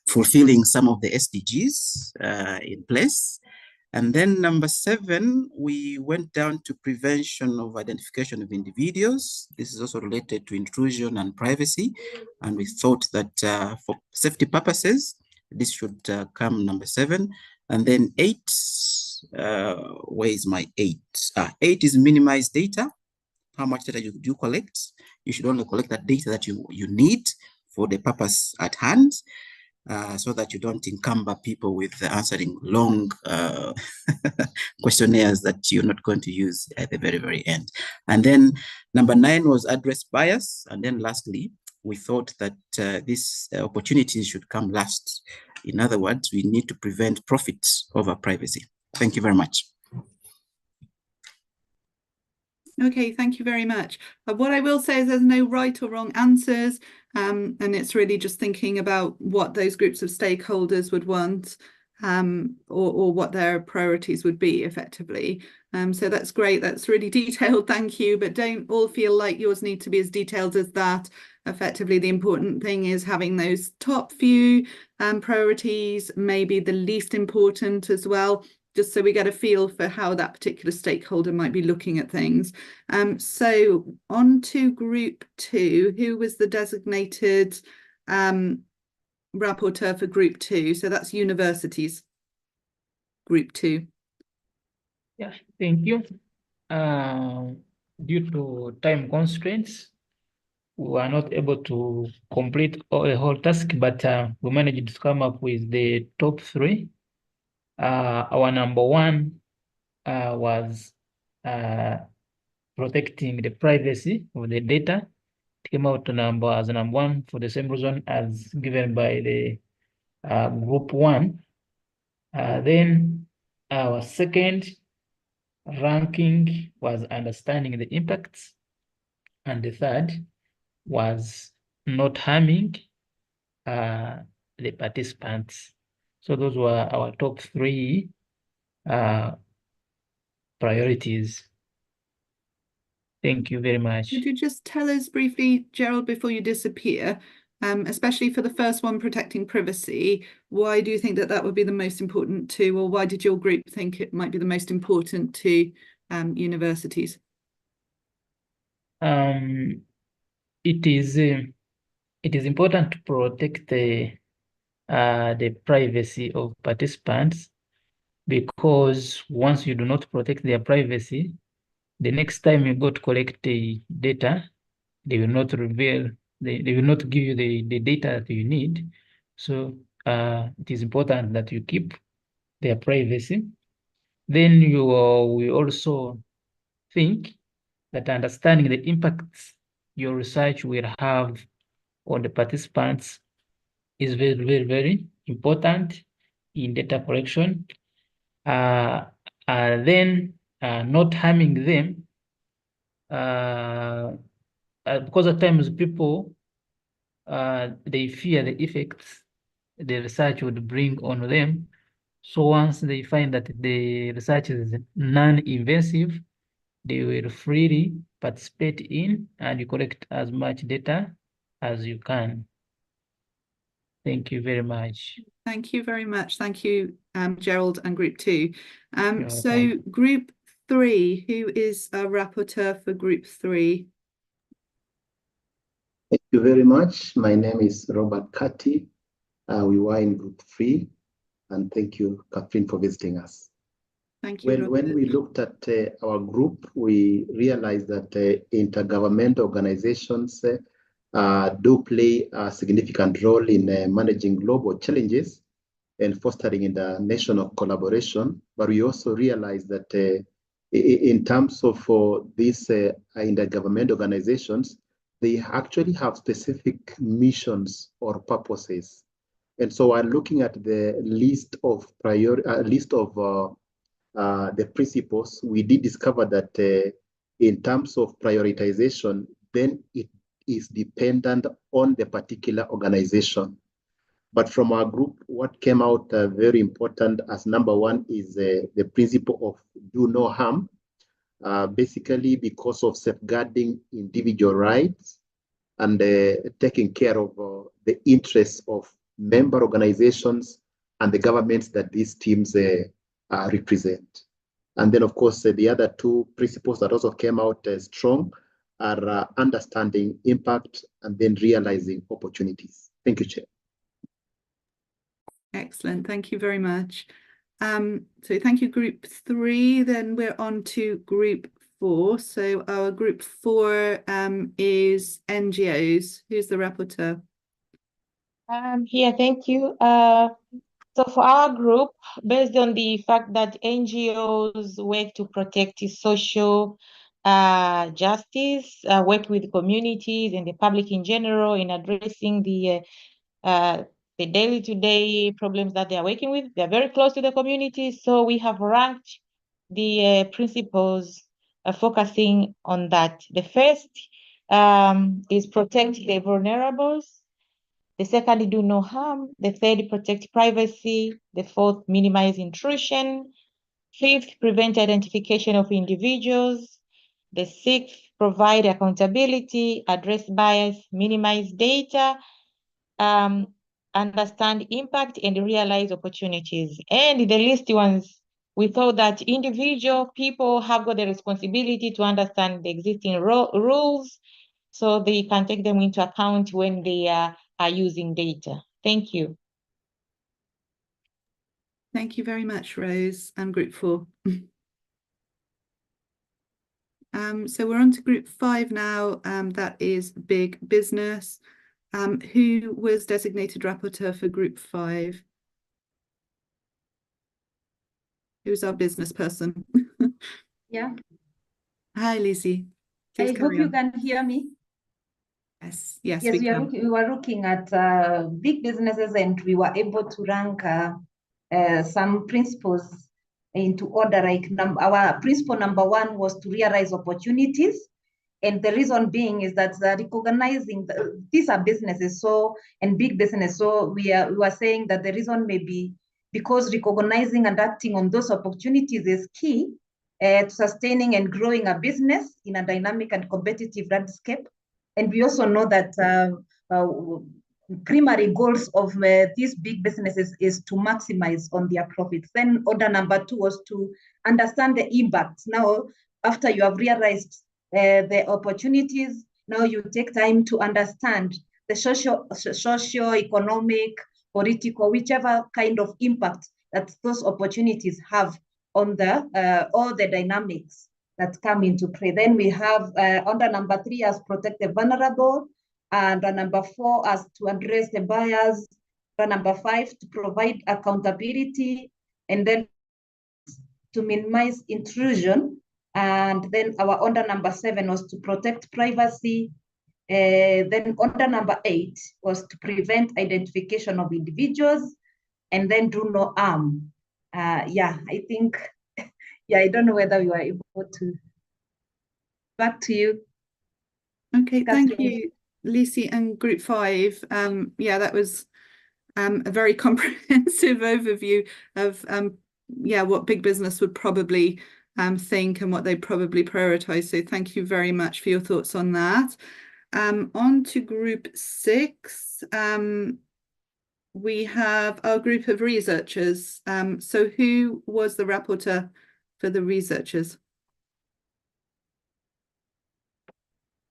fulfilling some of the SDGs in place. And then number 7, we went down to prevention of identification of individuals. This is also related to intrusion and privacy. And we thought that for safety purposes, this should come number 7. And then 8, where is my 8? 8 is minimize data. How much data you do collect. You should only collect that data that you need for the purpose at hand. So that you don't encumber people with answering long questionnaires that you're not going to use at the very, very end. And then number 9 was address bias. And then lastly, we thought that these opportunities should come last. In other words, we need to prevent profits over privacy. Thank you very much. Okay, thank you very much. What I will say is there's no right or wrong answers, and it's really just thinking about what those groups of stakeholders would want, or what their priorities would be effectively. So that's great. That's really detailed. Thank you. But don't all feel like yours need to be as detailed as that. Effectively, the important thing is having those top few priorities, maybe the least important as well, just so we get a feel for how that particular stakeholder might be looking at things. So on to group 2, who was the designated rapporteur for group 2? So that's universities, group 2. Yeah, thank you. Due to time constraints, we were not able to complete a whole task, but we managed to come up with the top 3. Our number 1 was protecting the privacy of the data. It came out as number 1 for the same reason as given by the group 1. Then our second ranking was understanding the impacts, and the third was not harming the participants. So those were our top 3 priorities. Thank you very much. Could you just tell us briefly, Gerald, before you disappear, especially for the first one, protecting privacy, why do you think that would be the most important to, or why did your group think it might be the most important to universities? It is important to protect the privacy of participants, because once you do not protect their privacy, the next time you go to collect the data, they will not reveal, they will not give you the data that you need. So it is important that you keep their privacy. Then we also think that understanding the impacts your research will have on the participants is very, very, very important in data collection. Then not harming them, because at times people they fear the effects the research would bring on them. So once they find that the research is non-invasive, they will freely participate in and you collect as much data as you can. Thank you very much. Thank you very much. Thank you, Gerald and group 2. So group 3, who is a rapporteur for group 3? Thank you very much. My name is Robert Kati. We were in group 3, and thank you, Catherine, for visiting us. Thank you. When we looked at our group, we realized that intergovernmental organizations do play a significant role in managing global challenges and fostering international collaboration. But we also realized that in terms of these intergovernmental organizations, they actually have specific missions or purposes. And so while looking at the list of the principles, we did discover that in terms of prioritization, then it is dependent on the particular organization. But from our group, what came out very important as number 1 is the principle of do no harm, basically because of safeguarding individual rights and taking care of the interests of member organizations and the governments that these teams represent. And then, of course, the other two principles that also came out strong are understanding impact and then realizing opportunities. Thank you, Chair. Excellent. Thank you very much. So thank you, Group 3. Then we're on to Group 4. So our Group 4 is NGOs. Who's the rapporteur? Here, thank you. So for our group, based on the fact that NGOs work to protect social justice, work with communities and the public in general in addressing the day-to-day problems that they are working with. They are very close to the community, so we have ranked the principles focusing on that. The first is protect the vulnerables. The second, do no harm. The third, protect privacy. The fourth, minimize intrusion. Fifth, prevent identification of individuals. The sixth, provide accountability, address bias, minimize data, understand impact, and realize opportunities. And the least ones, we thought that individual people have got the responsibility to understand the existing rules so they can take them into account when they are using data. Thank you. Thank you very much, Rose, and Group 4. So we're on to Group 5 now. That is Big Business. Who was designated rapporteur for Group 5? Who's our business person? Yeah. Hi, Lizzie. I Please hope carry you on. can hear me. Yes, Yes, we we were looking at big businesses, and we were able to rank some principles into order. Like our principle number 1 was to realize opportunities. And the reason being is that recognizing these are businesses, and big business. So we were saying that the reason may be because recognizing and acting on those opportunities is key to sustaining and growing a business in a dynamic and competitive landscape. And we also know that primary goals of these big businesses is to maximize on their profits. Then order number 2 was to understand the impact. Now, after you have realized the opportunities, now you take time to understand the socio-economic, political, whichever kind of impact that those opportunities have on the all the dynamics that come into play. Then we have under number 3 as protect the vulnerable, and number 4 as to address the bias, number 5 to provide accountability, and then to minimize intrusion. And then our order number 7 was to protect privacy. Then order number 8 was to prevent identification of individuals, and then do no harm. Yeah, I think, yeah, I don't know whether we were able to. Back to you. Okay, thank you, Lucy, and Group 5. Yeah, that was a very comprehensive overview of yeah, what big business would probably think and what they probably prioritize. So thank you very much for your thoughts on that. On to Group 6. We have our group of researchers. So who was the rapporteur for the researchers?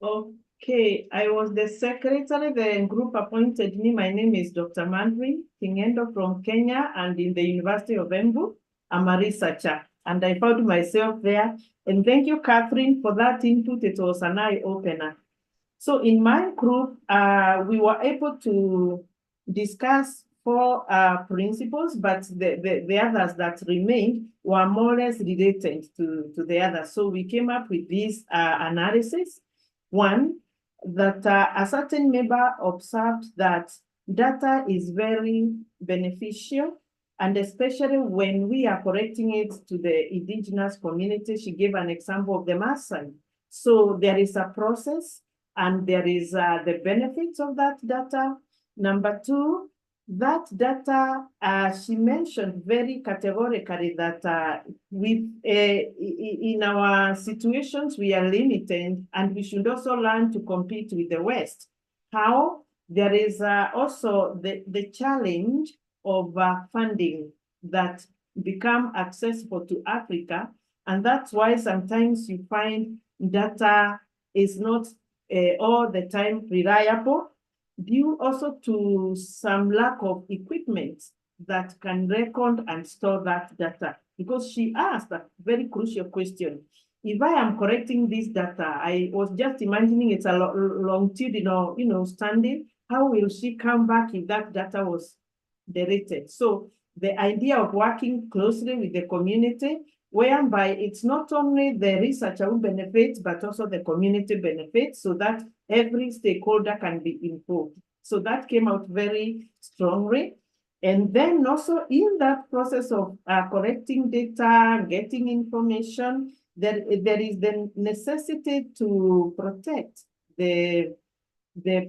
Okay, I was the secretary. The group appointed me. My name is Dr. Mandri Kingendo from Kenya, and in the University of Embu, I'm a researcher, and I found myself there. And thank you, Catherine, for that input. It was an eye-opener. So in my group, we were able to discuss 4 principles, but the others that remained were more or less related to the others. So we came up with this analysis. 1, that a certain member observed that data is very beneficial, and especially when we are collecting it to the indigenous community. She gave an example of the Maasai. So there is a process, and there is the benefits of that data. Number 2, that data, she mentioned very categorically that in our situations, we are limited, and we should also learn to compete with the West. How? There is also the challenge of funding that become accessible to Africa. And that's why sometimes you find data is not all the time reliable, due also to some lack of equipment that can record and store that data. Because she asked a very crucial question. If I am correcting this data, I was just imagining it's a longitudinal, standing. How will she come back if that data was deleted? So the idea of working closely with the community, whereby it's not only the researcher who benefits, but also the community benefits, so that every stakeholder can be involved. So that came out very strongly. And then also in that process of collecting data, getting information, there is the necessity to protect the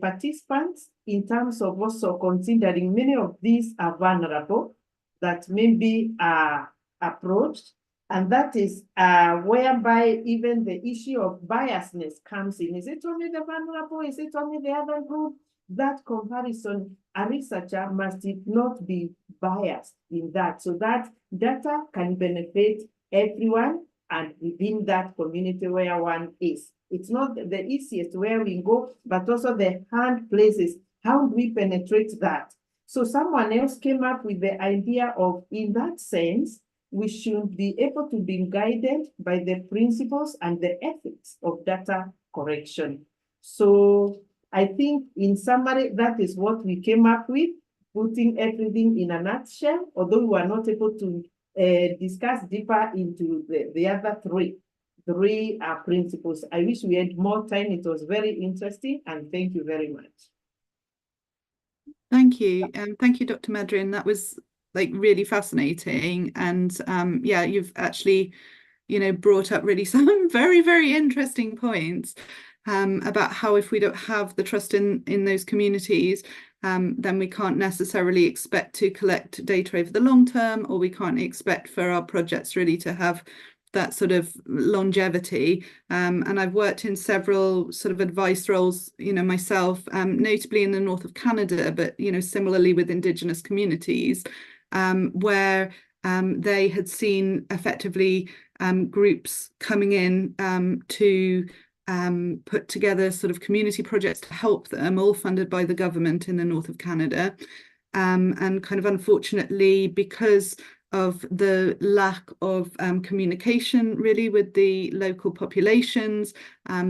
participants in terms of also considering many of these are vulnerable that maybe are approached. And that is whereby even the issue of biasness comes in. Is it only the vulnerable? Is it only the other group? That comparison, a researcher must not be biased in that, so that data can benefit everyone and within that community where one is. It's not the easiest where we go, but also the hard places. How do we penetrate that? So someone else came up with the idea of, in that sense, we should be able to be guided by the principles and the ethics of data correction. So I think in summary, that is what we came up with, putting everything in a nutshell, although we were not able to discuss deeper into the other three principles. I wish we had more time. It was very interesting, and thank you very much. Thank you. Thank you, Dr. Madrin. That was really fascinating. And yeah, you've actually, brought up really some very, very interesting points about how if we don't have the trust in those communities, then we can't necessarily expect to collect data over the long term, or we can't expect for our projects really to have that sort of longevity. And I've worked in several sort of advice roles, myself, notably in the north of Canada, but, similarly with Indigenous communities, where they had seen effectively groups coming in to put together sort of community projects to help them, all funded by the government in the north of Canada. And kind of unfortunately, because of the lack of communication really with the local populations,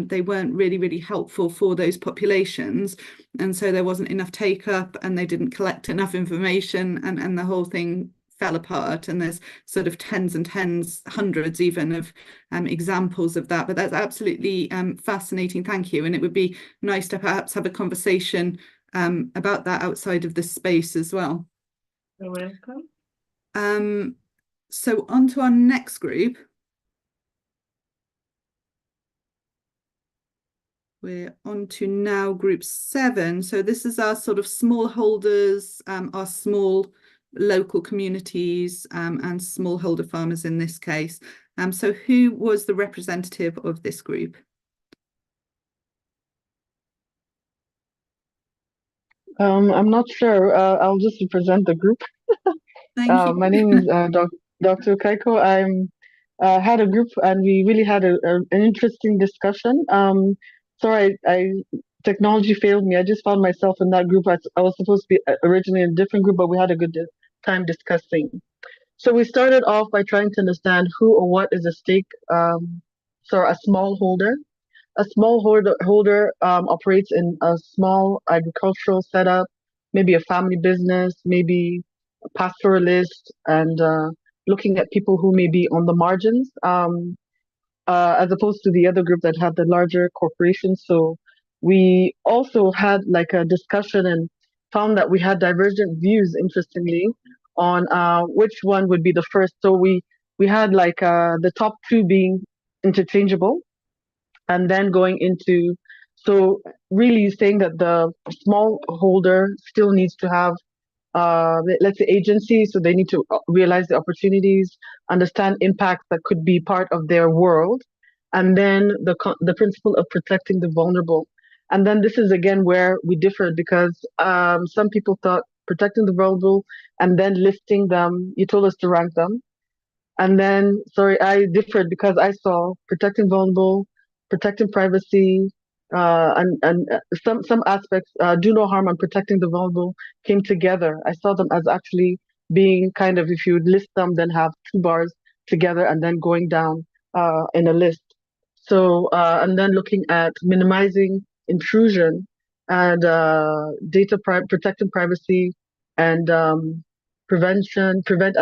they weren't really helpful for those populations. And so there wasn't enough take up, and they didn't collect enough information, and the whole thing fell apart. And there's sort of tens and tens, hundreds even of examples of that. But that's absolutely fascinating. Thank you. And it would be nice to perhaps have a conversation about that outside of this space as well. You're welcome. So on to our next group. We're on to now group 7. So this is our sort of smallholders, our small local communities and smallholder farmers in this case. So who was the representative of this group? I'm not sure. I'll just represent the group. Thank you. My name is Dr. Kaiko. I had a group and we really had an interesting discussion. Sorry, technology failed me. I just found myself in that group. I was supposed to be originally in a different group, but we had a good time discussing. So we started off by trying to understand who or what is a stake, a smallholder. A smallholder operates in a small agricultural setup, maybe a family business, maybe a pastoralist, and looking at people who may be on the margins, as opposed to the other group that had the larger corporations. So we also had like a discussion and found that we had divergent views, interestingly, on which one would be the first. So we had like the top 2 being interchangeable, and then going into, so really saying that the smallholder still needs to have, let's say, agency. So they need to realize the opportunities, understand impacts that could be part of their world, and then the principle of protecting the vulnerable. And then this is again where we differed, because some people thought protecting the vulnerable and then listing them, you told us to rank them. And then, sorry, I differed because I saw protecting vulnerable, protecting privacy, and some aspects, do no harm and protecting the vulnerable came together. I saw them as actually being kind of, if you list them, then have two bars together and then going down in a list. So, and then looking at minimizing intrusion and protecting privacy and prevent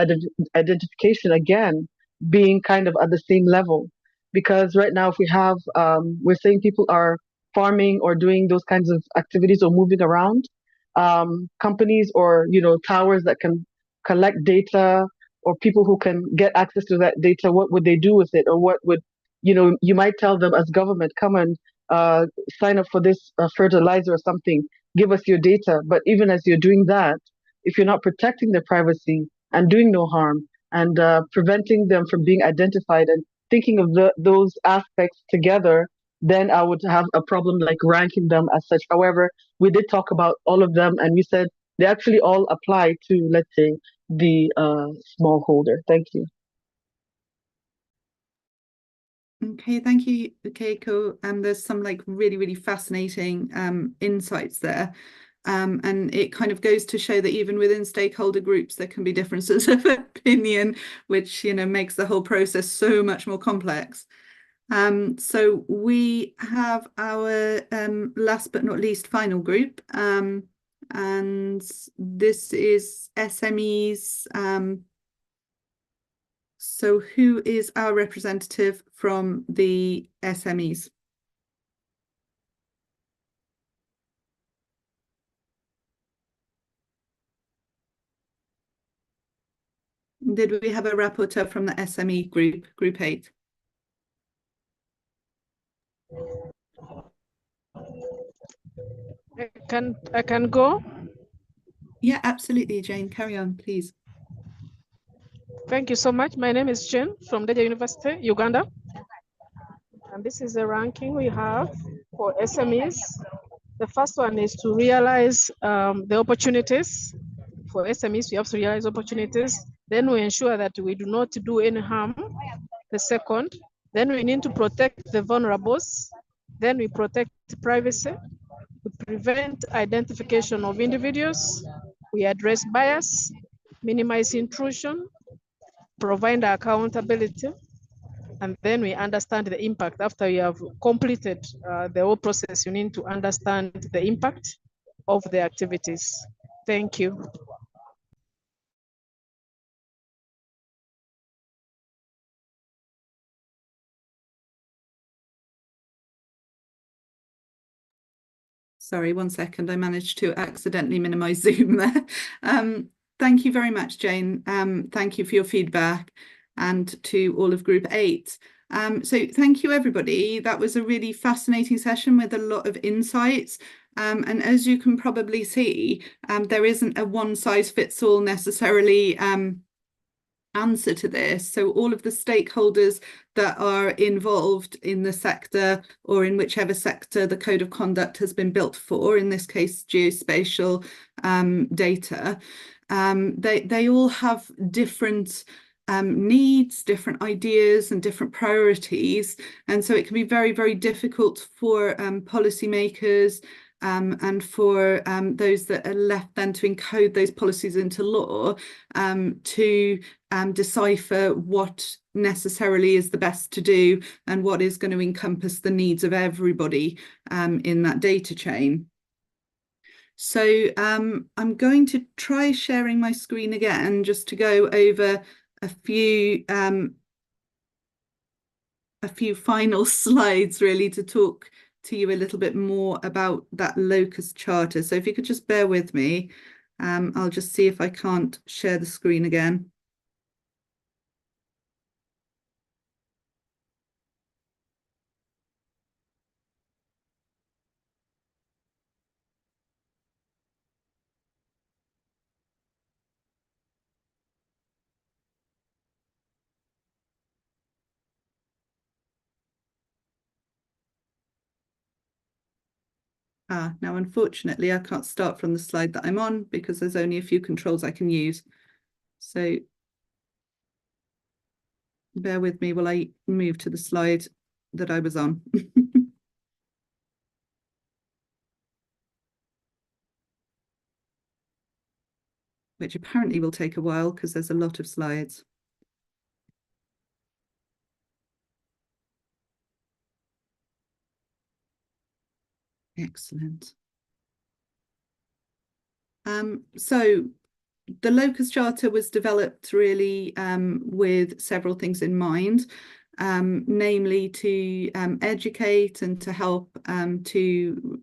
identification, again, being kind of at the same level. Because right now, if we have, we're saying people are farming or doing those kinds of activities or moving around, companies or, towers that can collect data or people who can get access to that data, what would they do with it? Or what would, you might tell them as government, come and sign up for this fertilizer or something, give us your data. But even as you're doing that, if you're not protecting their privacy and doing no harm and preventing them from being identified and thinking of those aspects together, then I would have a problem like ranking them as such. However, we did talk about all of them and we said they actually all apply to, let's say, the smallholder. Thank you. Okay, thank you, Keiko. There's some like really, really fascinating insights there. And it kind of goes to show that even within stakeholder groups, there can be differences of opinion, which, makes the whole process so much more complex. So we have our last but not least final group, and this is SMEs. So who is our representative from the SMEs? Did we have a rapporteur from the SME group, Group 8? I can go? Yeah, absolutely, Jane. Carry on, please. Thank you so much. My name is Jane from Deja University, Uganda. And this is the ranking we have for SMEs. The first one is to realize the opportunities. For SMEs, we have to realize opportunities. Then we ensure that we do not do any harm. The second, then we need to protect the vulnerables. Then we protect privacy. We prevent identification of individuals. We address bias, minimize intrusion, provide accountability, and then we understand the impact. After you have completed the whole process, you need to understand the impact of the activities. Thank you. Sorry, 1 second. I managed to accidentally minimize Zoom there. Thank you very much, Jane. Thank you for your feedback and to all of Group 8. So thank you, everybody. That was a really fascinating session with a lot of insights. And as you can probably see, there isn't a one-size-fits-all necessarily answer to this. So all of the stakeholders that are involved in the sector or in whichever sector the code of conduct has been built for, in this case geospatial data, they all have different needs, different ideas and different priorities, and so it can be very, very difficult for policymakers and for those that are left then to encode those policies into law to decipher what necessarily is the best to do and what is going to encompass the needs of everybody in that data chain. So I'm going to try sharing my screen again just to go over a few final slides really to talk to you a little bit more about that locus charter. So if you could just bear with me, I'll just see if I can't share the screen again. Now, unfortunately, I can't start from the slide that I'm on because there's only a few controls I can use. So bear with me while I move to the slide that I was on. Which apparently will take a while because there's a lot of slides. Excellent. So the Locus Charter was developed really with several things in mind, namely to educate and to help to,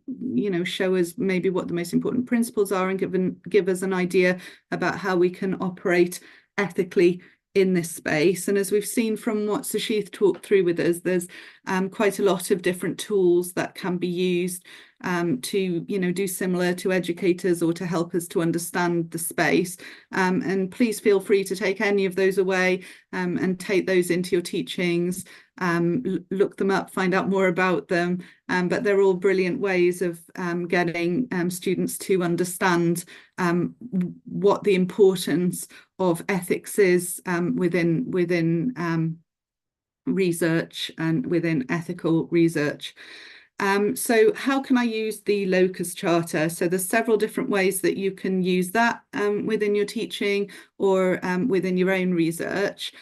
show us maybe what the most important principles are and give us an idea about how we can operate ethically in this space. And as we've seen from what Sushith talked through with us, there's quite a lot of different tools that can be used to do similar to educators or to help us to understand the space. And please feel free to take any of those away and take those into your teachings, look them up, find out more about them. But they're all brilliant ways of getting students to understand what the importance of ethics is within research and within ethical research. So how can I use the Locus Charter? So there's several different ways that you can use that within your teaching or within your own research.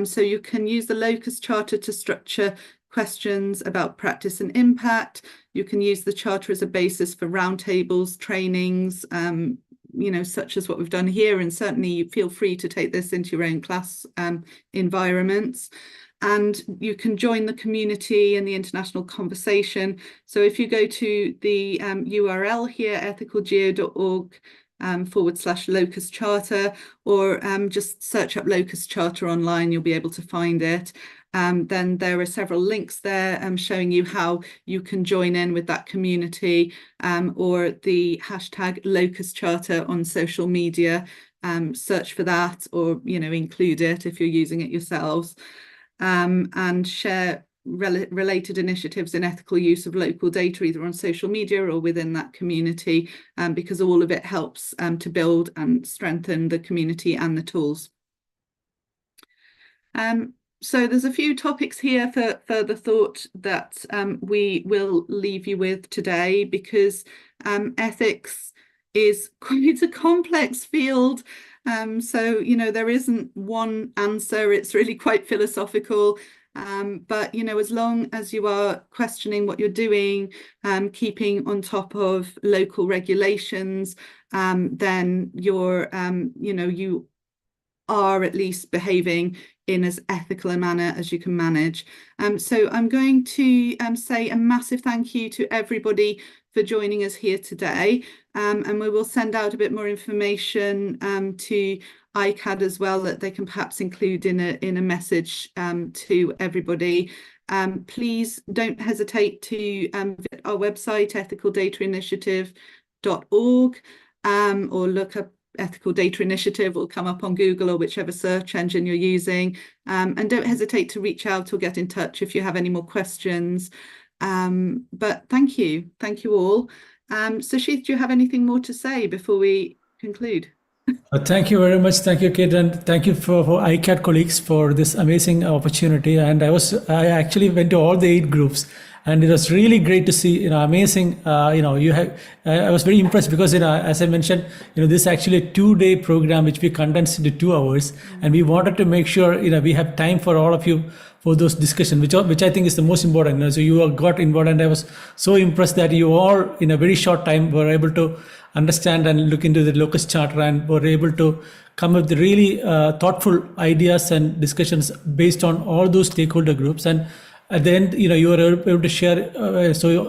So you can use the Locus Charter to structure questions about practice and impact. You can use the Charter as a basis for roundtables, trainings, such as what we've done here, and certainly feel free to take this into your own class environments. And you can join the community and the international conversation. So if you go to the URL here, ethicalgeo.org/Locus Charter, or just search up Locus Charter online, you'll be able to find it. Then there are several links there showing you how you can join in with that community, or the hashtag Locus Charter on social media. Search for that, or include it if you're using it yourselves. And share related initiatives in ethical use of local data, either on social media or within that community, because all of it helps to build and strengthen the community and the tools. So there's a few topics here for further thought that we will leave you with today, because ethics is quite a complex field. So, there isn't one answer. It's really quite philosophical. But, as long as you are questioning what you're doing, keeping on top of local regulations, then you're, you are at least behaving in as ethical a manner as you can manage. So I'm going to say a massive thank you to everybody for joining us here today. And we will send out a bit more information to ICAD as well, that they can perhaps include in a message to everybody. Please don't hesitate to visit our website, ethicaldatainitiative.org, or look up Ethical Data Initiative, will come up on Google or whichever search engine you're using. And don't hesitate to reach out or get in touch if you have any more questions. But thank you all. Sushith, do you have anything more to say before we conclude? Thank you very much. Thank you, Kate, and thank you for ICAD colleagues for this amazing opportunity. And I actually went to all the 8 groups, and it was really great to see, amazing, I was very impressed because, as I mentioned, this is actually a 2-day program which we condensed into 2 hours, and we wanted to make sure, we have time for all of you for those discussions, which I think is the most important. So you all got involved, and I was so impressed that you all, in a very short time, were able to understand and look into the Locus Charter and were able to come up with really thoughtful ideas and discussions based on all those stakeholder groups. And at the end, you were able to share.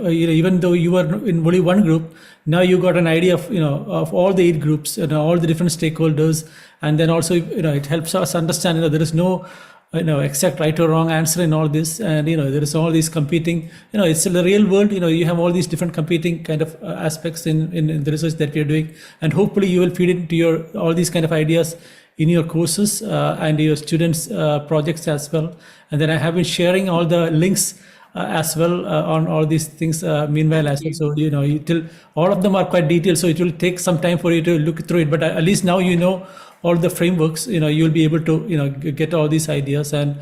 Even though you were in only one group, now you got an idea of of all the 8 groups and all the different stakeholders. And then also, it helps us understand there is no exact right or wrong answer in all this, and there is all these competing. It's in the real world. You have all these different competing kind of aspects in the research that we are doing, and hopefully you will feed into all these kind of ideas in your courses and your students' projects as well. And then I have been sharing all the links as well on all these things meanwhile as well. So all of them are quite detailed, so it will take some time for you to look through it, but at least now all the frameworks. You'll be able to get all these ideas, and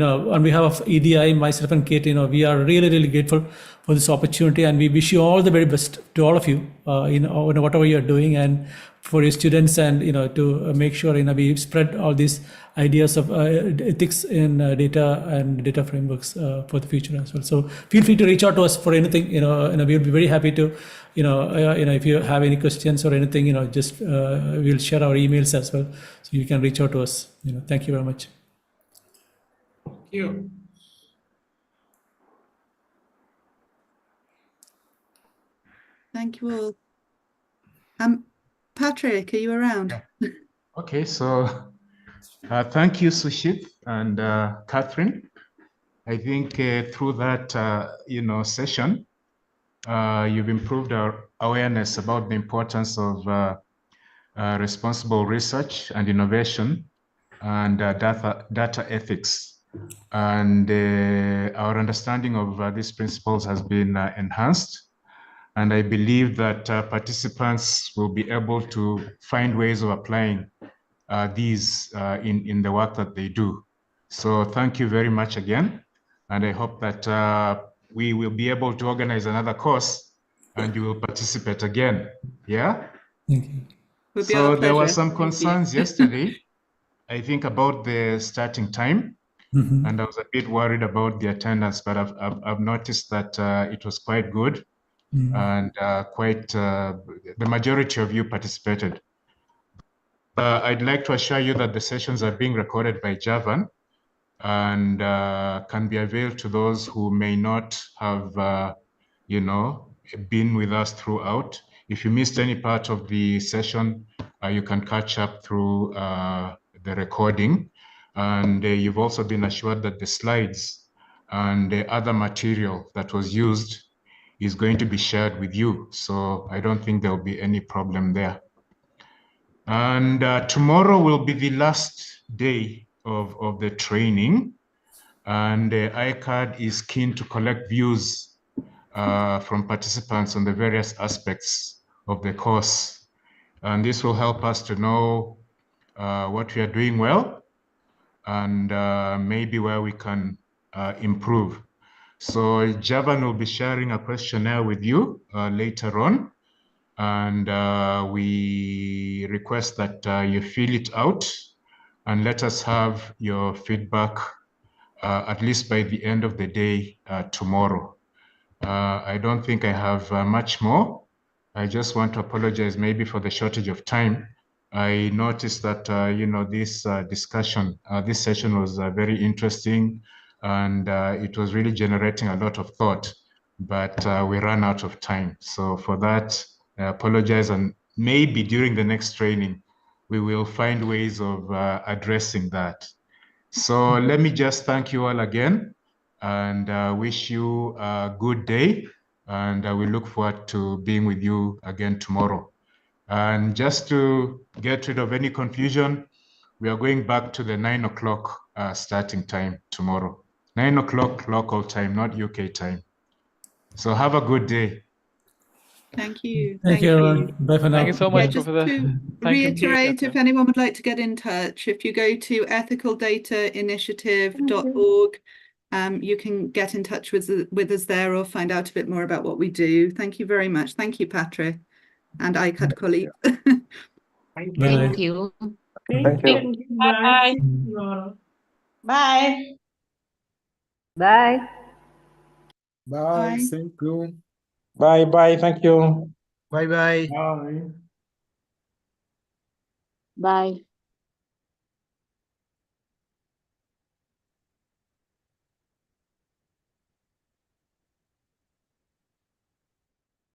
on behalf of EDI, myself and Kate, we are really, really grateful for this opportunity, and we wish you all the very best to all of you, whatever you're doing, and for your students, and to make sure we spread all these ideas of ethics in data and data frameworks for the future as well. So feel free to reach out to us for anything. We'll be very happy to, if you have any questions or anything, just we'll share our emails as well, so you can reach out to us. Thank you very much. Thank you. Thank you all. Patrick, are you around? Okay, so thank you, Sushit and Catherine. I think through that session, you've improved our awareness about the importance of responsible research and innovation and data ethics. And our understanding of these principles has been enhanced. And I believe that participants will be able to find ways of applying these in the work that they do. So thank you very much again. And I hope that we will be able to organize another course and you will participate again. Yeah? Thank you. So there were some concerns yesterday, I think, about the starting time. Mm-hmm. And I was a bit worried about the attendance, but I've noticed that it was quite good. Mm-hmm. And quite the majority of you participated. I'd like to assure you that the sessions are being recorded by Javan and can be availed to those who may not have, been with us throughout. If you missed any part of the session, you can catch up through the recording. And you've also been assured that the slides and the other material that was used is going to be shared with you. So I don't think there'll be any problem there. And tomorrow will be the last day of the training. And ICAD is keen to collect views from participants on the various aspects of the course. And this will help us to know what we are doing well and maybe where we can improve. So Javan will be sharing a questionnaire with you later on, and we request that you fill it out and let us have your feedback at least by the end of the day tomorrow. I don't think I have much more. I just want to apologize maybe for the shortage of time. I noticed that, this discussion, this session was very interesting, and it was really generating a lot of thought, but we ran out of time. So for that, I apologize, and maybe during the next training, we will find ways of addressing that. So let me just thank you all again and wish you a good day, and we look forward to being with you again tomorrow. And just to get rid of any confusion, we are going back to the 9 o'clock starting time tomorrow. 9 o'clock local time, not UK time. So have a good day. Thank you. Thank you, everyone. Bye for now. Thank you so much, Just Professor. to Thank you. reiterate, if anyone would like to get in touch, if you go to ethicaldatainitiative.org, you can get in touch with us there or find out a bit more about what we do. Thank you very much. Thank you, Patrick, and ICAD colleagues. Thank you. Thank you. Bye. Bye. Bye. Bye. Thank you. Bye bye. Thank you. Bye bye. Bye. Bye.